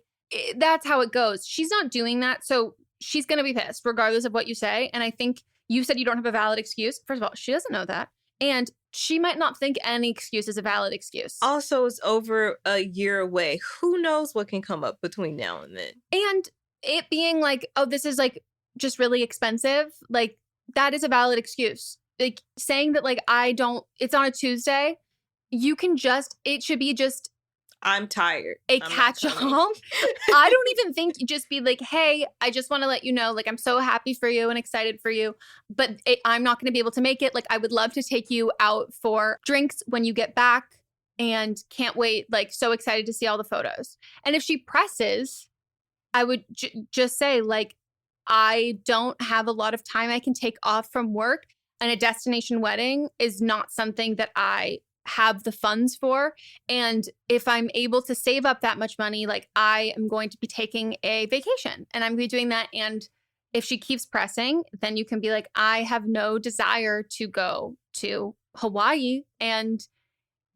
that's how it goes. She's not doing that. So she's going to be pissed regardless of what you say. And I think you said you don't have a valid excuse. First of all, she doesn't know that. And she might not think any excuse is a valid excuse. Also, it's over a year away. Who knows what can come up between now and then? And it being like, oh, this is like just really expensive. Like that is a valid excuse. Like saying that like, it's on a Tuesday. It should be just, I'm tired. A catch-all. I don't even think you just be like, hey, I just want to let you know, like, I'm so happy for you and excited for you, but I'm not going to be able to make it. Like, I would love to take you out for drinks when you get back and can't wait. Like, so excited to see all the photos. And if she presses, I would just say, like, I don't have a lot of time I can take off from work, and a destination wedding is not something that I have the funds for. And if I'm able to save up that much money, like I am going to be taking a vacation and I'm going to be doing that. And if she keeps pressing, then you can be like, I have no desire to go to Hawaii. And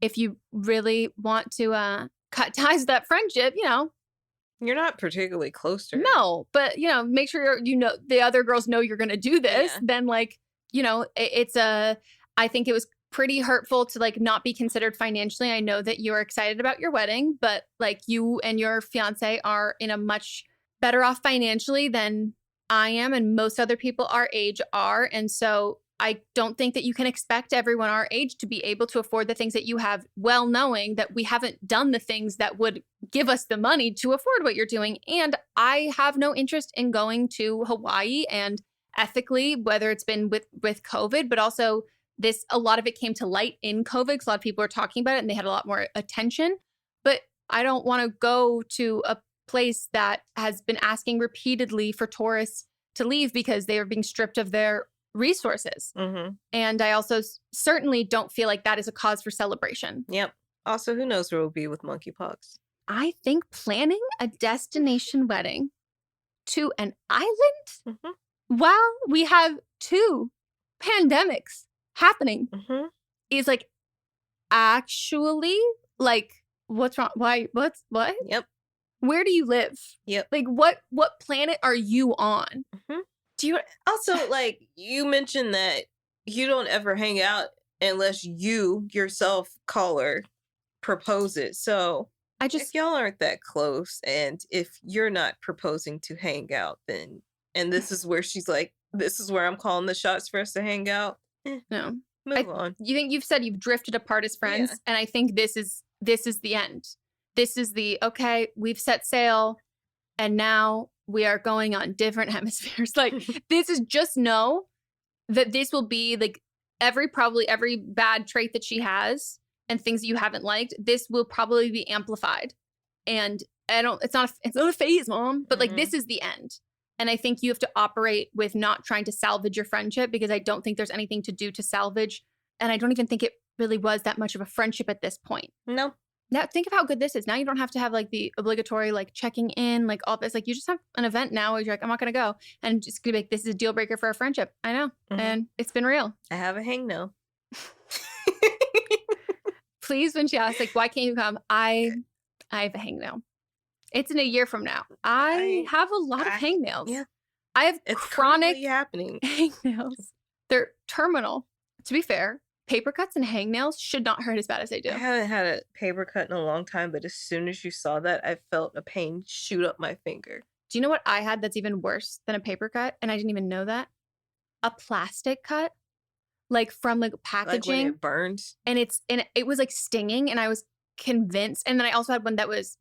if you really want to cut ties with that friendship, you're not particularly close to her. No, but make sure the other girls know you're going to do this. Yeah. Then like, I think it was pretty hurtful to like not be considered financially. I know that you're excited about your wedding, but like you and your fiance are in a much better off financially than I am, and most other people our age are. And so I don't think that you can expect everyone our age to be able to afford the things that you have, well knowing that we haven't done the things that would give us the money to afford what you're doing. And I have no interest in going to Hawaii, and ethically, whether it's been with COVID, but also a lot of it came to light in COVID because a lot of people were talking about it and they had a lot more attention. But I don't want to go to a place that has been asking repeatedly for tourists to leave because they are being stripped of their resources. And I also certainly don't feel like that is a cause for celebration. Yep. Also, who knows where we'll be with monkeypox? I think planning a destination wedding to an island while we have 2 pandemics happening is like actually like, what's wrong? Why? What? Yep. Where do you live? Yep. Like what planet are you on? Do you also like, you mentioned that you don't ever hang out unless you yourself call or propose it. So if y'all aren't that close and if you're not proposing to hang out, then And this is where she's like, this is where I'm calling the shots for us to hang out. No. Move on. You think you've said you've drifted apart as friends, Yeah. and I think this is the end. This is the, okay, we've set sail, and now we are going on different hemispheres. Like, this is, just know that this will be like probably every bad trait that she has and things that you haven't liked, this will probably be amplified. And it's not a phase, Mom, but like, this is the end. And I think you have to operate with not trying to salvage your friendship, because I don't think there's anything to do to salvage. And I don't even think it really was that much of a friendship at this point. No. Now think of how good this is. Now you don't have to have like the obligatory like checking in, like all this. Like, you just have an event now where you're like, I'm not going to go. And just gonna be like, this is a deal breaker for a friendship. I know. And it's been real. I have a hang no. Please, when she asks, like, why can't you come? I have a hangnail. It's in a year from now. I have a lot of hangnails. Yeah. I have chronic happening hangnails. They're terminal. To be fair, paper cuts and hangnails should not hurt as bad as they do. I haven't had a paper cut in a long time, but as soon as you saw that, I felt a pain shoot up my finger. Do you know what I had that's even worse than a paper cut? And I didn't even know that. A plastic cut, like from like packaging. Like when it burns. And it was like stinging, and I was convinced. And then I also had one that was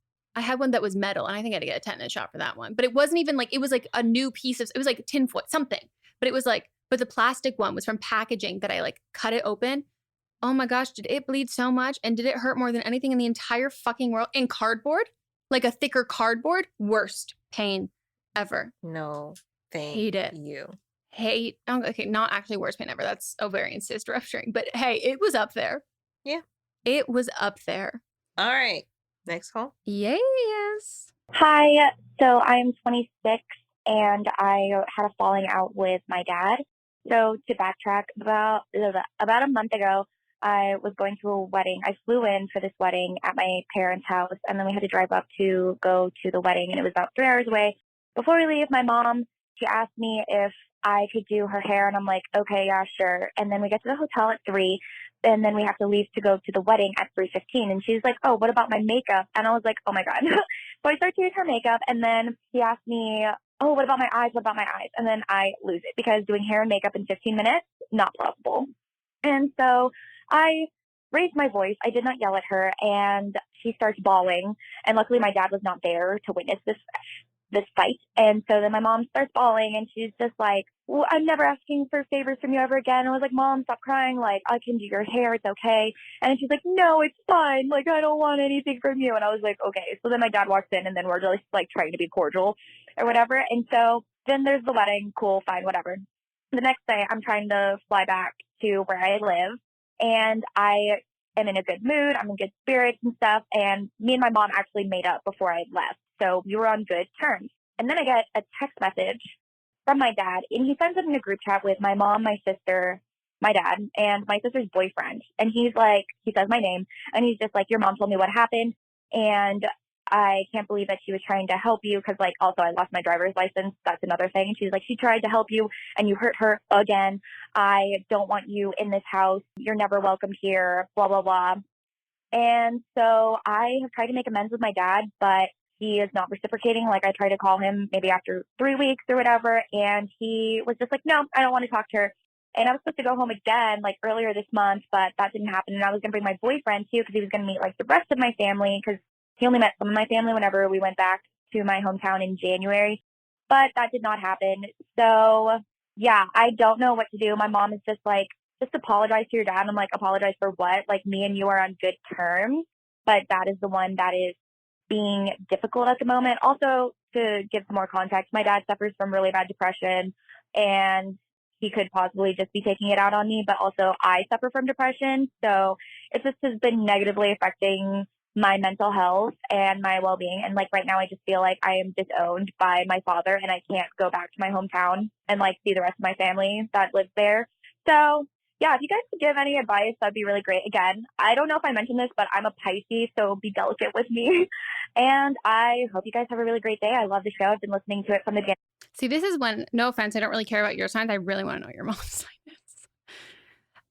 metal, and I think I had to get a tetanus shot for that one. But it wasn't even like, it was like a new piece of, it was like tinfoil, something. But it was like, but the plastic one was from packaging that I like cut it open. Oh my gosh, did it bleed so much? And did it hurt more than anything in the entire fucking world? In cardboard? Like a thicker cardboard? Worst pain ever. No, thank Hate it. you. Hate. Oh, okay, not actually worst pain ever. That's ovarian cyst rupturing. But hey, it was up there. Yeah. It was up there. All right. Next call. Yes. Hi. So I'm 26 and I had a falling out with my dad. So to backtrack, about a month ago, I was going to a wedding. I flew in for this wedding at my parents' house, and then we had to drive up to go to the wedding, and it was about 3 hours away. Before we leave, my mom, she asked me if I could do her hair, and I'm like, okay, yeah, sure. And then we get to the hotel at 3, and then we have to leave to go to the wedding at 3:15. And she's like, oh, what about my makeup? And I was like, oh my God. So I start doing her makeup, and then she asked me, oh, what about my eyes? What about my eyes? And then I lose it, because doing hair and makeup in 15 minutes, not possible. And so I raised my voice. I did not yell at her, and she starts bawling. And luckily my dad was not there to witness this fight. And so then my mom starts bawling, and she's just like, well, I'm never asking for favors from you ever again. I was like, Mom, stop crying. Like, I can do your hair. It's okay. And she's like, no, it's fine. Like, I don't want anything from you. And I was like, okay. So then my dad walks in, and then we're just like trying to be cordial or whatever. And so then there's the wedding. Cool, fine, whatever. The next day I'm trying to fly back to where I live, and I am in a good mood. I'm in good spirits and stuff. And me and my mom actually made up before I left. So we were on good terms. And then I get a text message from my dad, and he sends it in a group chat with my mom, my sister, my dad, and my sister's boyfriend. And he's like, he says my name, and he's just like, your mom told me what happened, and I can't believe that she was trying to help you, because like, also I lost my driver's license. That's another thing. And she's like, she tried to help you and you hurt her again. I don't want you in this house. You're never welcome here, blah, blah, blah. And so I have tried to make amends with my dad, but he is not reciprocating. Like, I tried to call him maybe after 3 weeks or whatever, and he was just like, no, I don't want to talk to her. And I was supposed to go home again, like, earlier this month, but that didn't happen. And I was going to bring my boyfriend, too, because he was going to meet, like, the rest of my family, because he only met some of my family whenever we went back to my hometown in January. But that did not happen. So, yeah, I don't know what to do. My mom is just like, just apologize to your dad. I'm like, apologize for what? Like, me and you are on good terms, but that is the one that is being difficult at the moment. Also, to give some more context, my dad suffers from really bad depression, and he could possibly just be taking it out on me, but also I suffer from depression. So it just has been negatively affecting my mental health and my well-being. And like right now, I just feel like I am disowned by my father, and I can't go back to my hometown and like see the rest of my family that lives there. So yeah, if you guys could give any advice, that'd be really great. Again, I don't know if I mentioned this, but I'm a Pisces, so be delicate with me. And I hope you guys have a really great day. I love the show. I've been listening to it from the beginning. See, this is when, no offense, I don't really care about your signs. I really want to know your mom's sign is.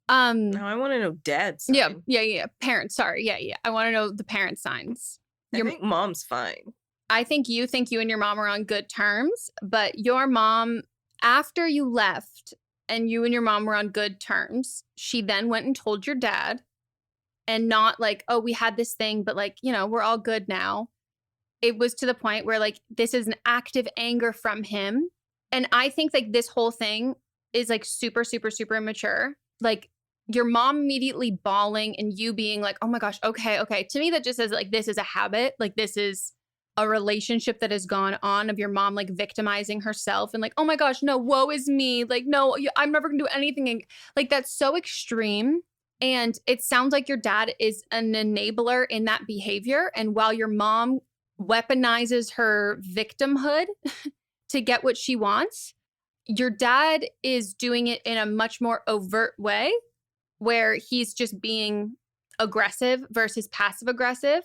No, I want to know dad's sign. Yeah. Parents, sorry. Yeah. I want to know the parents' signs. I think mom's fine. I think you and your mom are on good terms, but your mom, after you left and you and your mom were on good terms, she then went and told your dad, and not like, oh, we had this thing, but like, you know, we're all good now. It was to the point where like, this is an active anger from him. And I think like this whole thing is like super, super, super immature. Like your mom immediately bawling and you being like, oh my gosh, okay. To me, that just says like, this is a habit. Like this is a relationship that has gone on of your mom like victimizing herself and like, oh my gosh, no, woe is me. Like, no, I'm never gonna do anything. Like that's so extreme. And it sounds like your dad is an enabler in that behavior. And while your mom weaponizes her victimhood to get what she wants, your dad is doing it in a much more overt way where he's just being aggressive versus passive aggressive.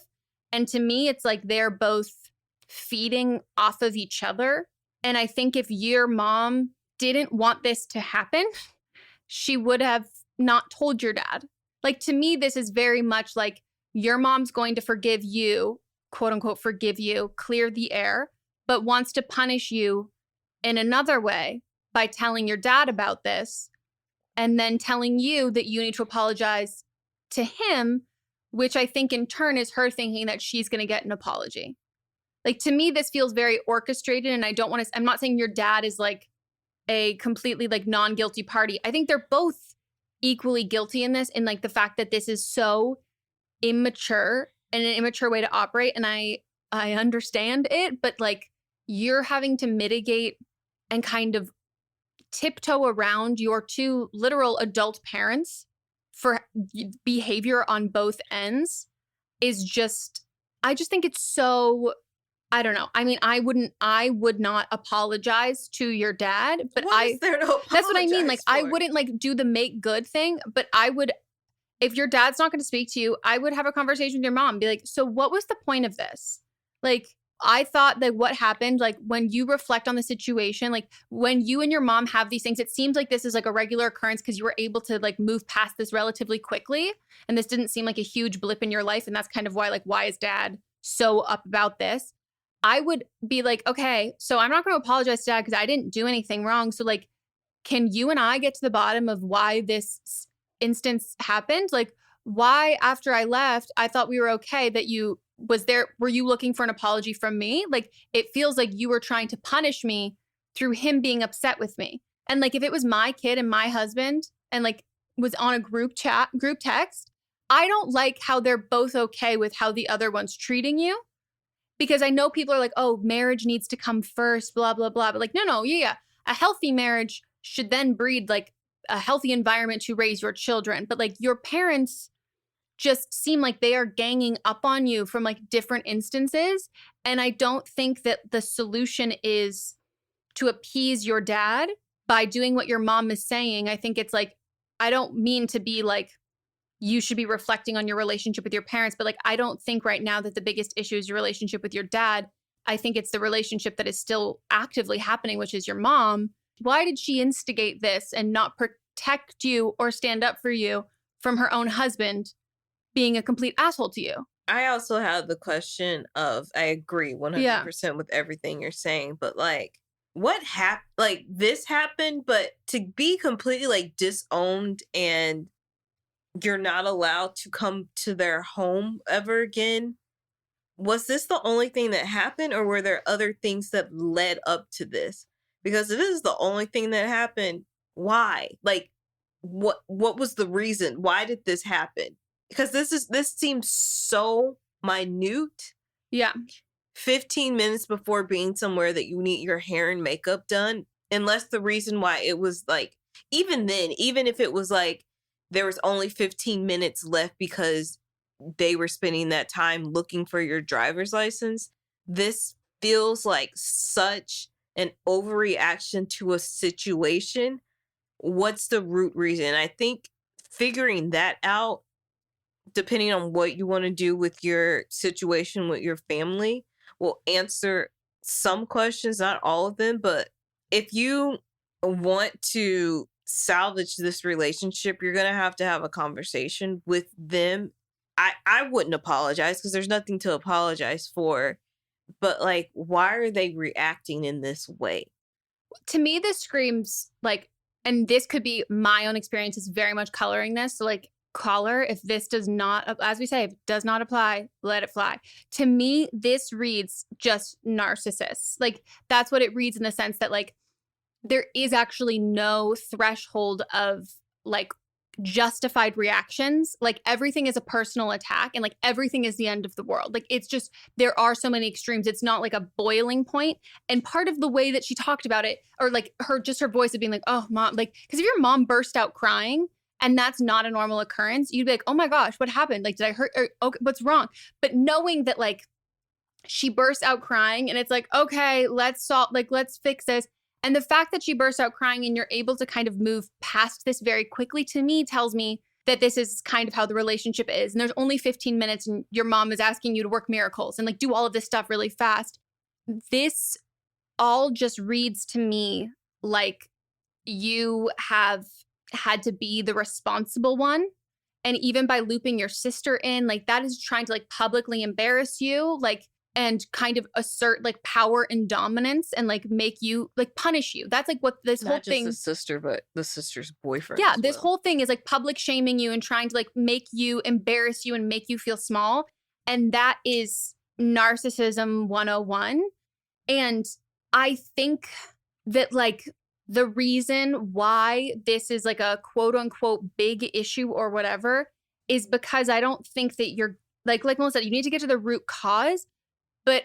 And to me, it's like they're both feeding off of each other. And I think if your mom didn't want this to happen, she would have not told your dad. Like, to me, this is very much like your mom's going to forgive you, quote unquote, forgive you, clear the air, but wants to punish you in another way by telling your dad about this and then telling you that you need to apologize to him, which I think in turn is her thinking that she's going to get an apology. Like, to me, this feels very orchestrated, and I don't want to, I'm not saying your dad is like a completely like non-guilty party. I think they're both equally guilty in this, in like the fact that this is so immature and an immature way to operate. And I understand it, but like you're having to mitigate and kind of tiptoe around your two literal adult parents for behavior on both ends is just, I just think it's so, I don't know. I mean, I would not apologize to your dad, but that's what I mean. Like, I wouldn't like do the make good thing, but I would, if your dad's not going to speak to you, I would have a conversation with your mom, be like, so what was the point of this? Like, I thought that what happened, like when you reflect on the situation, like when you and your mom have these things, it seems like this is like a regular occurrence because you were able to like move past this relatively quickly. And this didn't seem like a huge blip in your life. And that's kind of why, like, why is dad so up about this? I would be like, okay, so I'm not going to apologize to dad because I didn't do anything wrong. So like, can you and I get to the bottom of why this instance happened? Like, why after I left, I thought we were okay that you was there. Were you looking for an apology from me? Like, it feels like you were trying to punish me through him being upset with me. And like, if it was my kid and my husband and like was on a group text, I don't like how they're both okay with how the other one's treating you. Because I know people are like, oh, marriage needs to come first, blah, blah, blah. But like, no, yeah. A healthy marriage should then breed like a healthy environment to raise your children. But like your parents just seem like they are ganging up on you from like different instances. And I don't think that the solution is to appease your dad by doing what your mom is saying. I think it's like, I don't mean to be like, you should be reflecting on your relationship with your parents. But like, I don't think right now that the biggest issue is your relationship with your dad. I think it's the relationship that is still actively happening, which is your mom. Why did she instigate this and not protect you or stand up for you from her own husband being a complete asshole to you? I also have the question of, I agree 100% with everything you're saying, but like, what happened? Like, this happened, but to be completely like disowned and you're not allowed to come to their home ever again. Was this the only thing that happened, or were there other things that led up to this? Because if this is the only thing that happened, why? Like, what was the reason? Why did this happen? Because this seems so minute. Yeah. 15 minutes before being somewhere that you need your hair and makeup done, unless the reason why it was like, even then, even if it was like, there was only 15 minutes left because they were spending that time looking for your driver's license. This feels like such an overreaction to a situation. What's the root reason? I think figuring that out, depending on what you want to do with your situation with your family, will answer some questions, not all of them. But if you want to salvage this relationship, you're going to have a conversation with them. I wouldn't apologize because there's nothing to apologize for. but like, why are they reacting in this way? To me, this screams like, and this could be my own experience is very much coloring this. So like, caller, if this does not, as we say, if it does not apply, let it fly. To me, this reads just narcissists. Like, that's what it reads in the sense that like, there is actually no threshold of like justified reactions. Like everything is a personal attack and like everything is the end of the world. Like it's just, there are so many extremes. It's not like a boiling point. And part of the way that she talked about it, or like her voice of being like, oh mom, like, because if your mom burst out crying and that's not a normal occurrence, you'd be like, oh my gosh, what happened? Like, did I hurt? Or, okay, what's wrong? But knowing that like she bursts out crying and it's like, okay, let's fix this. And the fact that she bursts out crying and you're able to kind of move past this very quickly, to me, tells me that this is kind of how the relationship is. And there's only 15 minutes and your mom is asking you to work miracles and like do all of this stuff really fast. This all just reads to me like you have had to be the responsible one. And even by looping your sister in, like that is trying to like publicly embarrass you, like, and kind of assert like power and dominance and like make you like punish you. That's like what this Not whole just thing. the sister, but the sister's boyfriend. Yeah, as this well. whole thing is like public shaming you and trying to like make you embarrass you and make you feel small. And that is narcissism 101. And I think that like the reason why this is like a quote unquote big issue or whatever is because I don't think that you're like Melissa said, you need to get to the root cause, but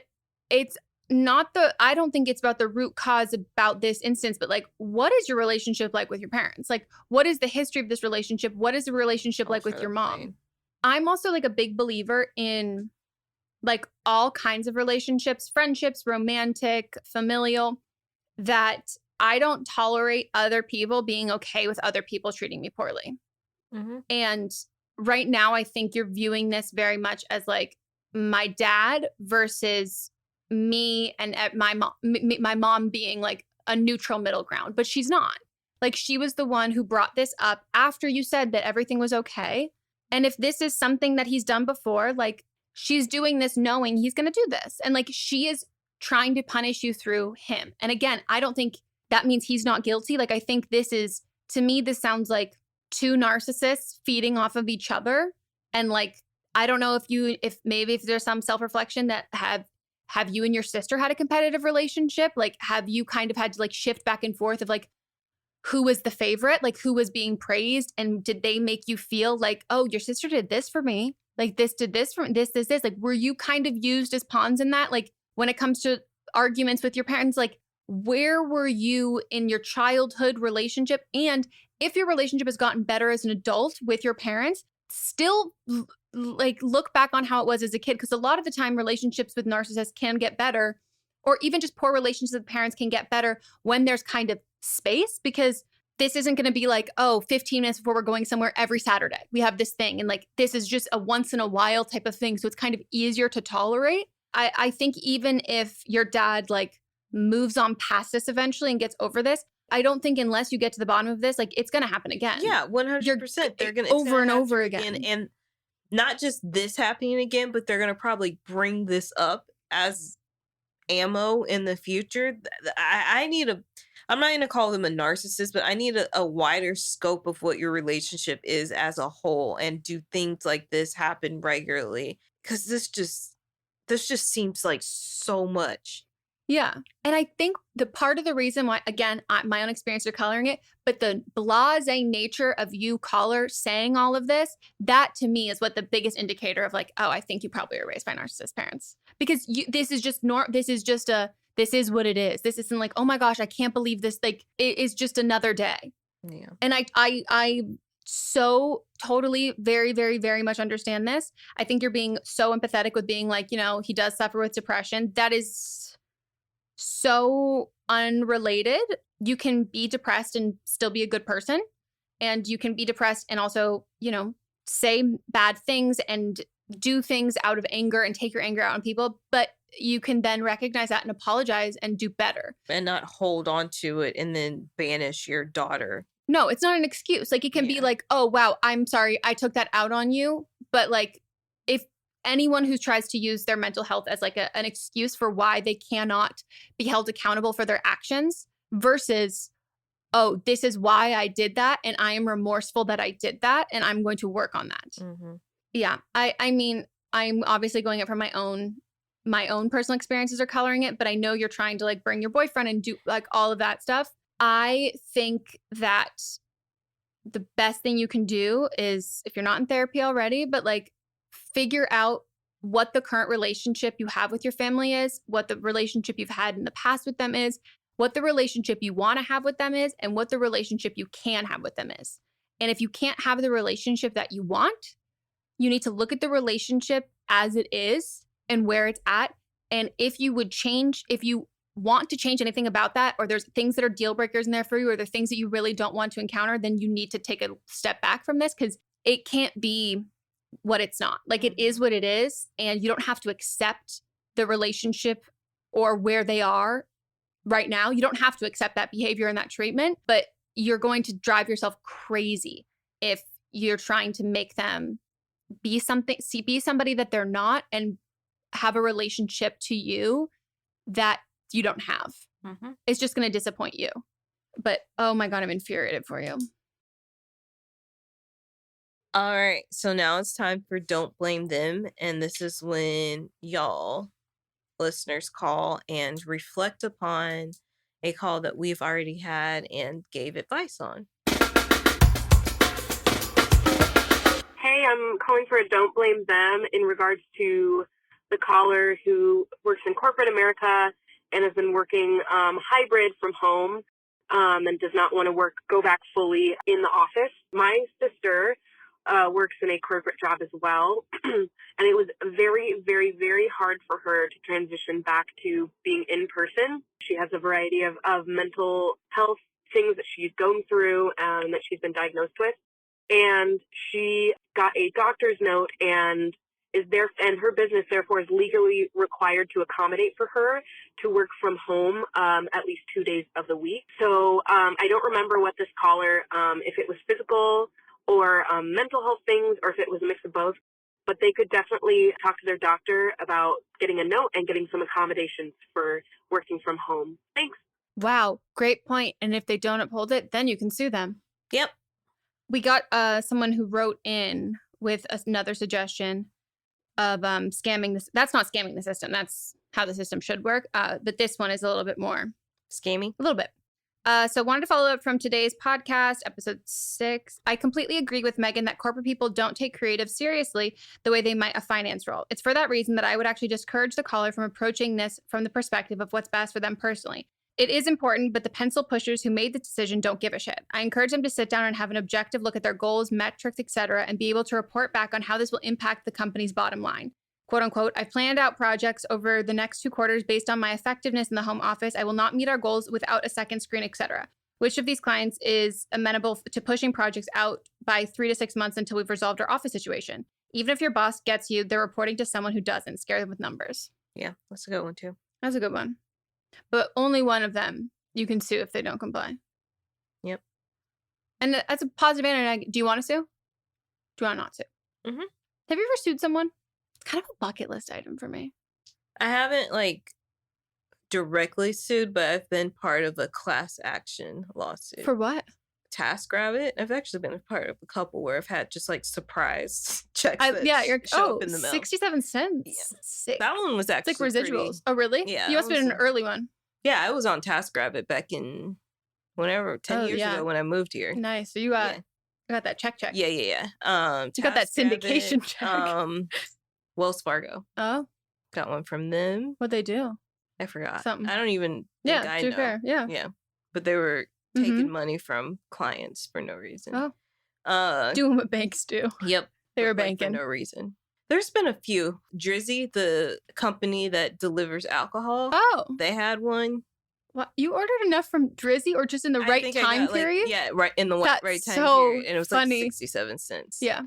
it's not I don't think it's about the root cause about this instance, but like, what is your relationship like with your parents? Like, what is the history of this relationship? What is the relationship like with your mom? I'm also like a big believer in like all kinds of relationships, friendships, romantic, familial, that I don't tolerate other people being okay with other people treating me poorly. Mm-hmm. And right now, I think you're viewing this very much as like my dad versus me and my mom being like a neutral middle ground, but she's not. Like she was the one who brought this up after you said that everything was okay. And if this is something that he's done before, like she's doing this knowing he's going to do this. And like she is trying to punish you through him. And again, I don't think that means he's not guilty. Like I think this is, to me, this sounds like two narcissists feeding off of each other. And like, I don't know if there's some self-reflection that have you and your sister had a competitive relationship? Like, have you kind of had to like shift back and forth of like, who was the favorite? Like who was being praised? And did they make you feel like, oh, your sister did this for me? Like this did this for this. Like, were you kind of used as pawns in that? Like when it comes to arguments with your parents, like where were you in your childhood relationship? And if your relationship has gotten better as an adult with your parents, still like look back on how it was as a kid. Because a lot of the time relationships with narcissists can get better, or even just poor relationships with parents can get better when there's kind of space, because this isn't going to be like, oh, 15 minutes before we're going somewhere every Saturday, we have this thing. And like, this is just a once in a while type of thing. So it's kind of easier to tolerate. I think even if your dad like moves on past this eventually and gets over this, I don't think unless you get to the bottom of this, like it's going to happen again. Yeah, 100%. They're going to over and over again. And not just this happening again, but they're going to probably bring this up as ammo in the future. I'm not going to call them a narcissist, but I need a wider scope of what your relationship is as a whole, and do things like this happen regularly? Because this just seems like so much. Yeah. And I think the part of the reason why, again, my own experience of coloring it, but the blasé nature of you, caller, saying all of this, that to me is what the biggest indicator of like, oh, I think you probably were raised by narcissist parents. Because this is what it is. This isn't like, oh my gosh, I can't believe this. Like, it is just another day. Yeah. And I so totally very, very, very much understand this. I think you're being so empathetic with being like, he does suffer with depression. That is so unrelated. You can be depressed and still be a good person. And you can be depressed and also, say bad things and do things out of anger and take your anger out on people. But you can then recognize that and apologize and do better. And not hold on to it and then banish your daughter. No, it's not an excuse. Like it can be like, oh, wow, I'm sorry, I took that out on you. But like, if anyone who tries to use their mental health as like an excuse for why they cannot be held accountable for their actions versus, oh, this is why I did that. And I am remorseful that I did that. And I'm going to work on that. Mm-hmm. Yeah. I mean, I'm obviously going it from my own personal experiences are coloring it, but I know you're trying to like bring your boyfriend and do like all of that stuff. I think that the best thing you can do is, if you're not in therapy already, but like figure out what the current relationship you have with your family is, what the relationship you've had in the past with them is, what the relationship you want to have with them is, and what the relationship you can have with them is. And if you can't have the relationship that you want, you need to look at the relationship as it is and where it's at. And if you want to change anything about that, or there's things that are deal breakers in there for you, or there's things that you really don't want to encounter, then you need to take a step back from this, because it can't be what it's not. Like, it is what it is, and you don't have to accept the relationship or where they are right now. You don't have to accept that behavior and that treatment, but you're going to drive yourself crazy if you're trying to make them be somebody that they're not, and have a relationship to you that you don't have. Mm-hmm. It's just going to disappoint you. But oh my God, I'm infuriated for you. All right, so now it's time for Don't Blame Them. And this is when y'all listeners call and reflect upon a call that we've already had and gave advice on. Hey, I'm calling for a Don't Blame Them in regards to the caller who works in corporate America and has been working hybrid from home and does not want to go back fully in the office. My sister works in a corporate job as well, and it was very, very, very hard for her to transition back to being in person. She has a variety of mental health things that she's going through and that she's been diagnosed with. And she got a doctor's note and her business therefore is legally required to accommodate for her to work from home at least 2 days of the week. So I don't remember what this caller, if it was physical or mental health things, or if it was a mix of both, but they could definitely talk to their doctor about getting a note and getting some accommodations for working from home. Thanks. Wow, great point. And if they don't uphold it, then you can sue them. Yep. We got someone who wrote in with another suggestion of scamming this. That's not scamming the system. That's how the system should work. But this one is a little bit more scammy. A little bit. So wanted to follow up from today's podcast, episode 6. I completely agree with Meghan that corporate people don't take creative seriously the way they might a finance role. It's for that reason that I would actually discourage the caller from approaching this from the perspective of what's best for them personally. It is important, but the pencil pushers who made the decision don't give a shit. I encourage them to sit down and have an objective look at their goals, metrics, etc., and be able to report back on how this will impact the company's bottom line. Quote unquote, I've planned out projects over the next 2 quarters based on my effectiveness in the home office. I will not meet our goals without a second screen, etc. Which of these clients is amenable to pushing projects out by 3 to 6 months until we've resolved our office situation? Even if your boss gets you, they're reporting to someone who doesn't. Scare them with numbers. Yeah, that's a good one too. That's a good one. But only one of them you can sue if they don't comply. Yep. And that's a positive and a negative. Do you want to sue? Do you want not to? Mm-hmm. Have you ever sued someone? It's kind of a bucket list item for me. I haven't directly sued, but I've been part of a class action lawsuit. For what? TaskRabbit. I've actually been a part of a couple where I've had just surprise checks. Show up in the mail. 67 cents. Yeah. Sick. That one was actually it's like residuals. Oh, really? Yeah. You must have been an early one. Yeah, I was on TaskRabbit back in 10 years ago when I moved here. Nice. So you got that check. Yeah. You got that syndication check. Wells Fargo. Oh. Got one from them. What'd they do? I forgot. Something. I don't even think I know. Fair. Yeah. Yeah. But they were taking money from clients for no reason. Oh. Doing what banks do. Yep. They were banking. For no reason. There's been a few. Drizzy, the company that delivers alcohol. Oh. They had one. What? You ordered enough from Drizzy or just in the right time period? Right in the right time period. And it was funny. 67 cents. Yeah.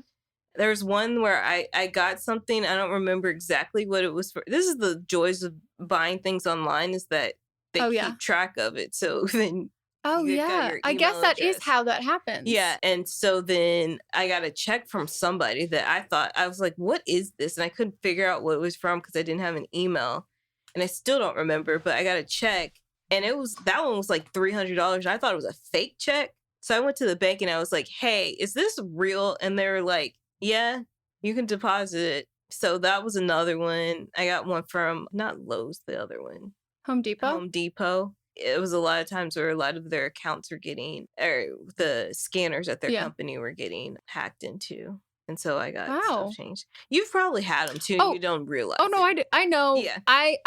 There's one where I got something. I don't remember exactly what it was for. This is the joys of buying things online, is that they keep track of it. So then Oh, You got yeah. your I guess email that is address. how that happens. Yeah. And so then I got a check from somebody that I was like, what is this? And I couldn't figure out what it was from because I didn't have an email. And I still don't remember, but I got a check. And that one was like $300. I thought it was a fake check. So I went to the bank and I was like, hey, is this real? And they were like, yeah, you can deposit it. So that was another one. I got one from, not Lowe's, the other one. Home Depot? Home Depot. It was a lot of times where a lot of their accounts were getting, or the scanners at their company were getting hacked into. And so I got stuff changed. You've probably had them too. You don't realize. Oh, no, I know. Yeah. I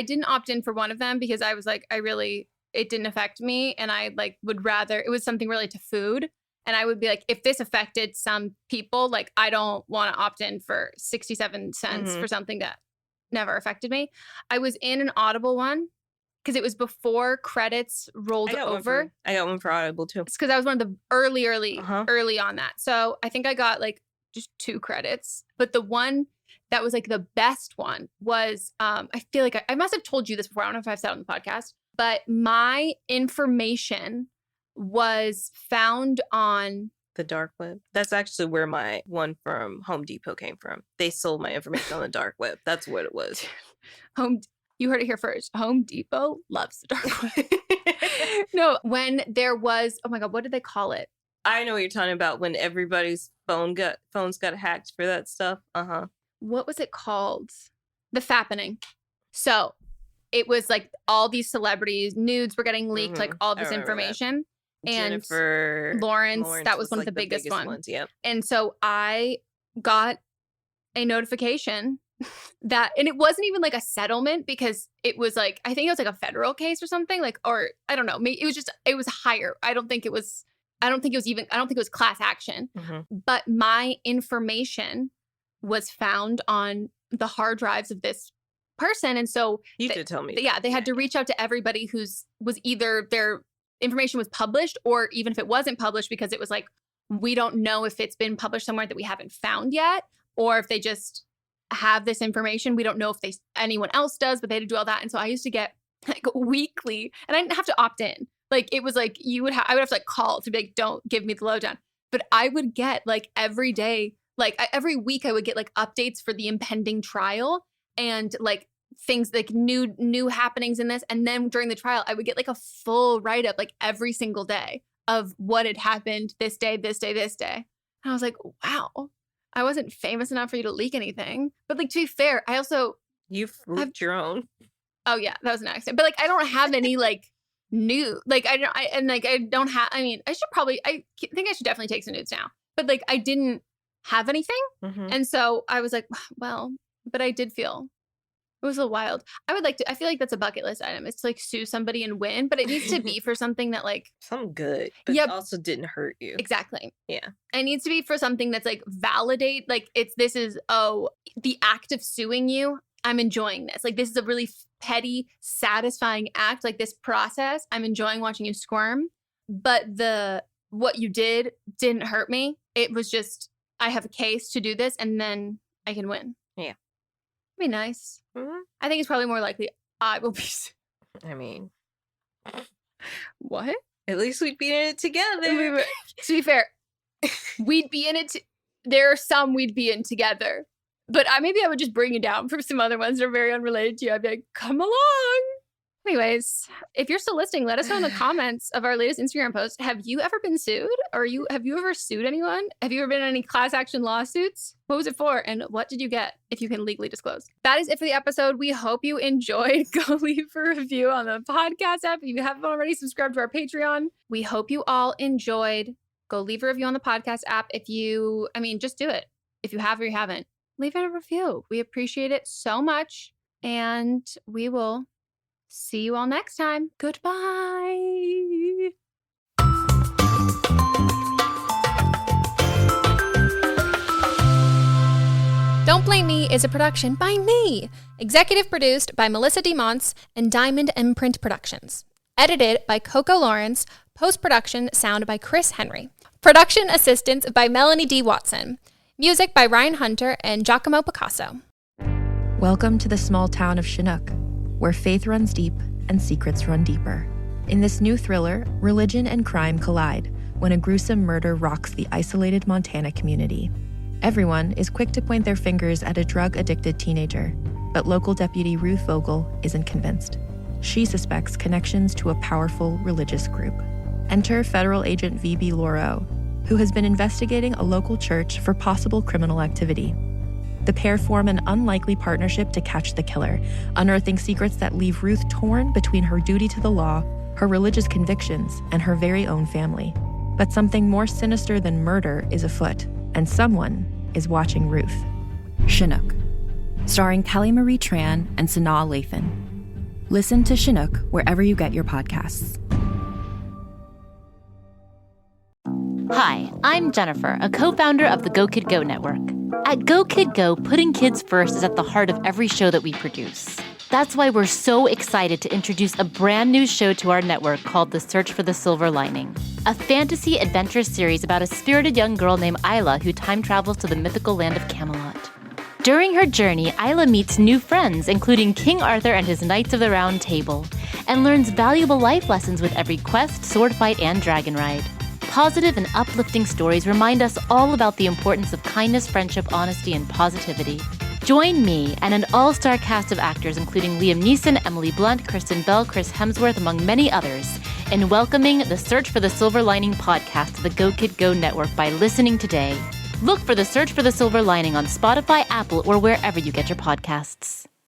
didn't opt in for one of them because I was like, it didn't affect me. And I like would rather, it was something related to food. And I would be like, if this affected some people, like I don't want to opt in for 67 cents for something that never affected me. I was in an Audible one because it was before credits rolled over. I got one for Audible too. It's because I was one of the early on that. So I think I got like just 2 credits. But the one that was like the best one was, I feel like I must have told you this before. I don't know if I've said it on the podcast, but my information was found on the dark web. That's actually where my one from Home Depot came from. They sold my information on the dark web. That's what it was. You heard it here first. Home Depot loves the dark web. No, when there was, oh my God, what did they call it? I know what you're talking about, when everybody's phones got hacked for that stuff. What was it called? The Fappening. So it was like all these celebrities, nudes were getting leaked, like all this information. And Jennifer Lawrence, that was one of the biggest ones. Yep. And so I got a notification that, and it wasn't even like a settlement because it was like, I think it was like a federal case or something, like, or I don't know, maybe it was higher. I don't think it was class action, but my information was found on the hard drives of this person. And so you did tell me. Yeah, they had to reach out to everybody was either their information was published or even if it wasn't published, because it was like, we don't know if it's been published somewhere that we haven't found yet, or if they just have this information. We don't know if anyone else does, but they had to do all that. And so I used to get like weekly, and I didn't have to opt in. Like it was like I would have to like call to be like, don't give me the lowdown. But I would get like every day, like every week I would get like updates for the impending trial and like things like new happenings in this. And then during the trial, I would get like a full write-up like every single day of what had happened this day. And I was like, wow, I wasn't famous enough for you to leak anything. But like, to be fair, I also... You've leaked your own. Oh yeah, that was an accident. But like, I don't have any like new, like I think I should definitely take some nudes now. But like, I didn't have anything. And so I was like, well, but I did feel... It was a little wild. I feel like that's a bucket list item. It's to like sue somebody and win, but it needs to be for something that like... Something good, but also didn't hurt you. Exactly. Yeah. It needs to be for something that's like validate, like the act of suing you, I'm enjoying this. Like this is a really petty, satisfying act, like this process. I'm enjoying watching you squirm, but what you did didn't hurt me. It was just, I have a case to do this and then I can win. Yeah. Be nice. I think it's probably more likely I will be. I mean, what? At least we'd be in it together. To be fair, we'd be in it. There are some we'd be in together, but maybe I would just bring you down from some other ones that are very unrelated to you. I'd be like, come along. Anyways, if you're still listening, let us know in the comments of our latest Instagram post. Have you ever been sued? Or have you ever sued anyone? Have you ever been in any class action lawsuits? What was it for? And what did you get, if you can legally disclose? That is it for the episode. We hope you enjoyed. Go leave a review on the podcast app. If you haven't already, subscribe to our Patreon. We hope you all enjoyed. Go leave a review on the podcast app. Just do it. If you have or you haven't, leave it a review. We appreciate it so much. And we will see you all next time. Goodbye. Don't Blame Me is a production by me. Executive produced by Melissa DeMonts and Diamond Imprint Productions. Edited by Coco Lawrence. Post-production sound by Chris Henry. Production assistance by Melanie D. Watson. Music by Ryan Hunter and Giacomo Picasso. Welcome to the small town of Chinook, where faith runs deep and secrets run deeper. In this new thriller, religion and crime collide when a gruesome murder rocks the isolated Montana community. Everyone is quick to point their fingers at a drug-addicted teenager, but local deputy Ruth Vogel isn't convinced. She suspects connections to a powerful religious group. Enter federal agent V.B. Laureau, who has been investigating a local church for possible criminal activity. The pair form an unlikely partnership to catch the killer, unearthing secrets that leave Ruth torn between her duty to the law, her religious convictions, and her very own family. But something more sinister than murder is afoot, and someone is watching Ruth. Chinook, starring Kelly Marie Tran and Sanaa Lathan. Listen to Chinook wherever you get your podcasts. Hi, I'm Jennifer, a co-founder of the Go Kid Go network. At Go Kid Go, putting kids first is at the heart of every show that we produce. That's why we're so excited to introduce a brand new show to our network called The Search for the Silver Lining, a fantasy adventure series about a spirited young girl named Isla who time travels to the mythical land of Camelot. During her journey, Isla meets new friends, including King Arthur and his Knights of the Round Table, and learns valuable life lessons with every quest, sword fight, and dragon ride. Positive and uplifting stories remind us all about the importance of kindness, friendship, honesty, and positivity. Join me and an all-star cast of actors including Liam Neeson, Emily Blunt, Kristen Bell, Chris Hemsworth, among many others, in welcoming the Search for the Silver Lining podcast to the Go Kid Go network by listening today. Look for the Search for the Silver Lining on Spotify, Apple, or wherever you get your podcasts.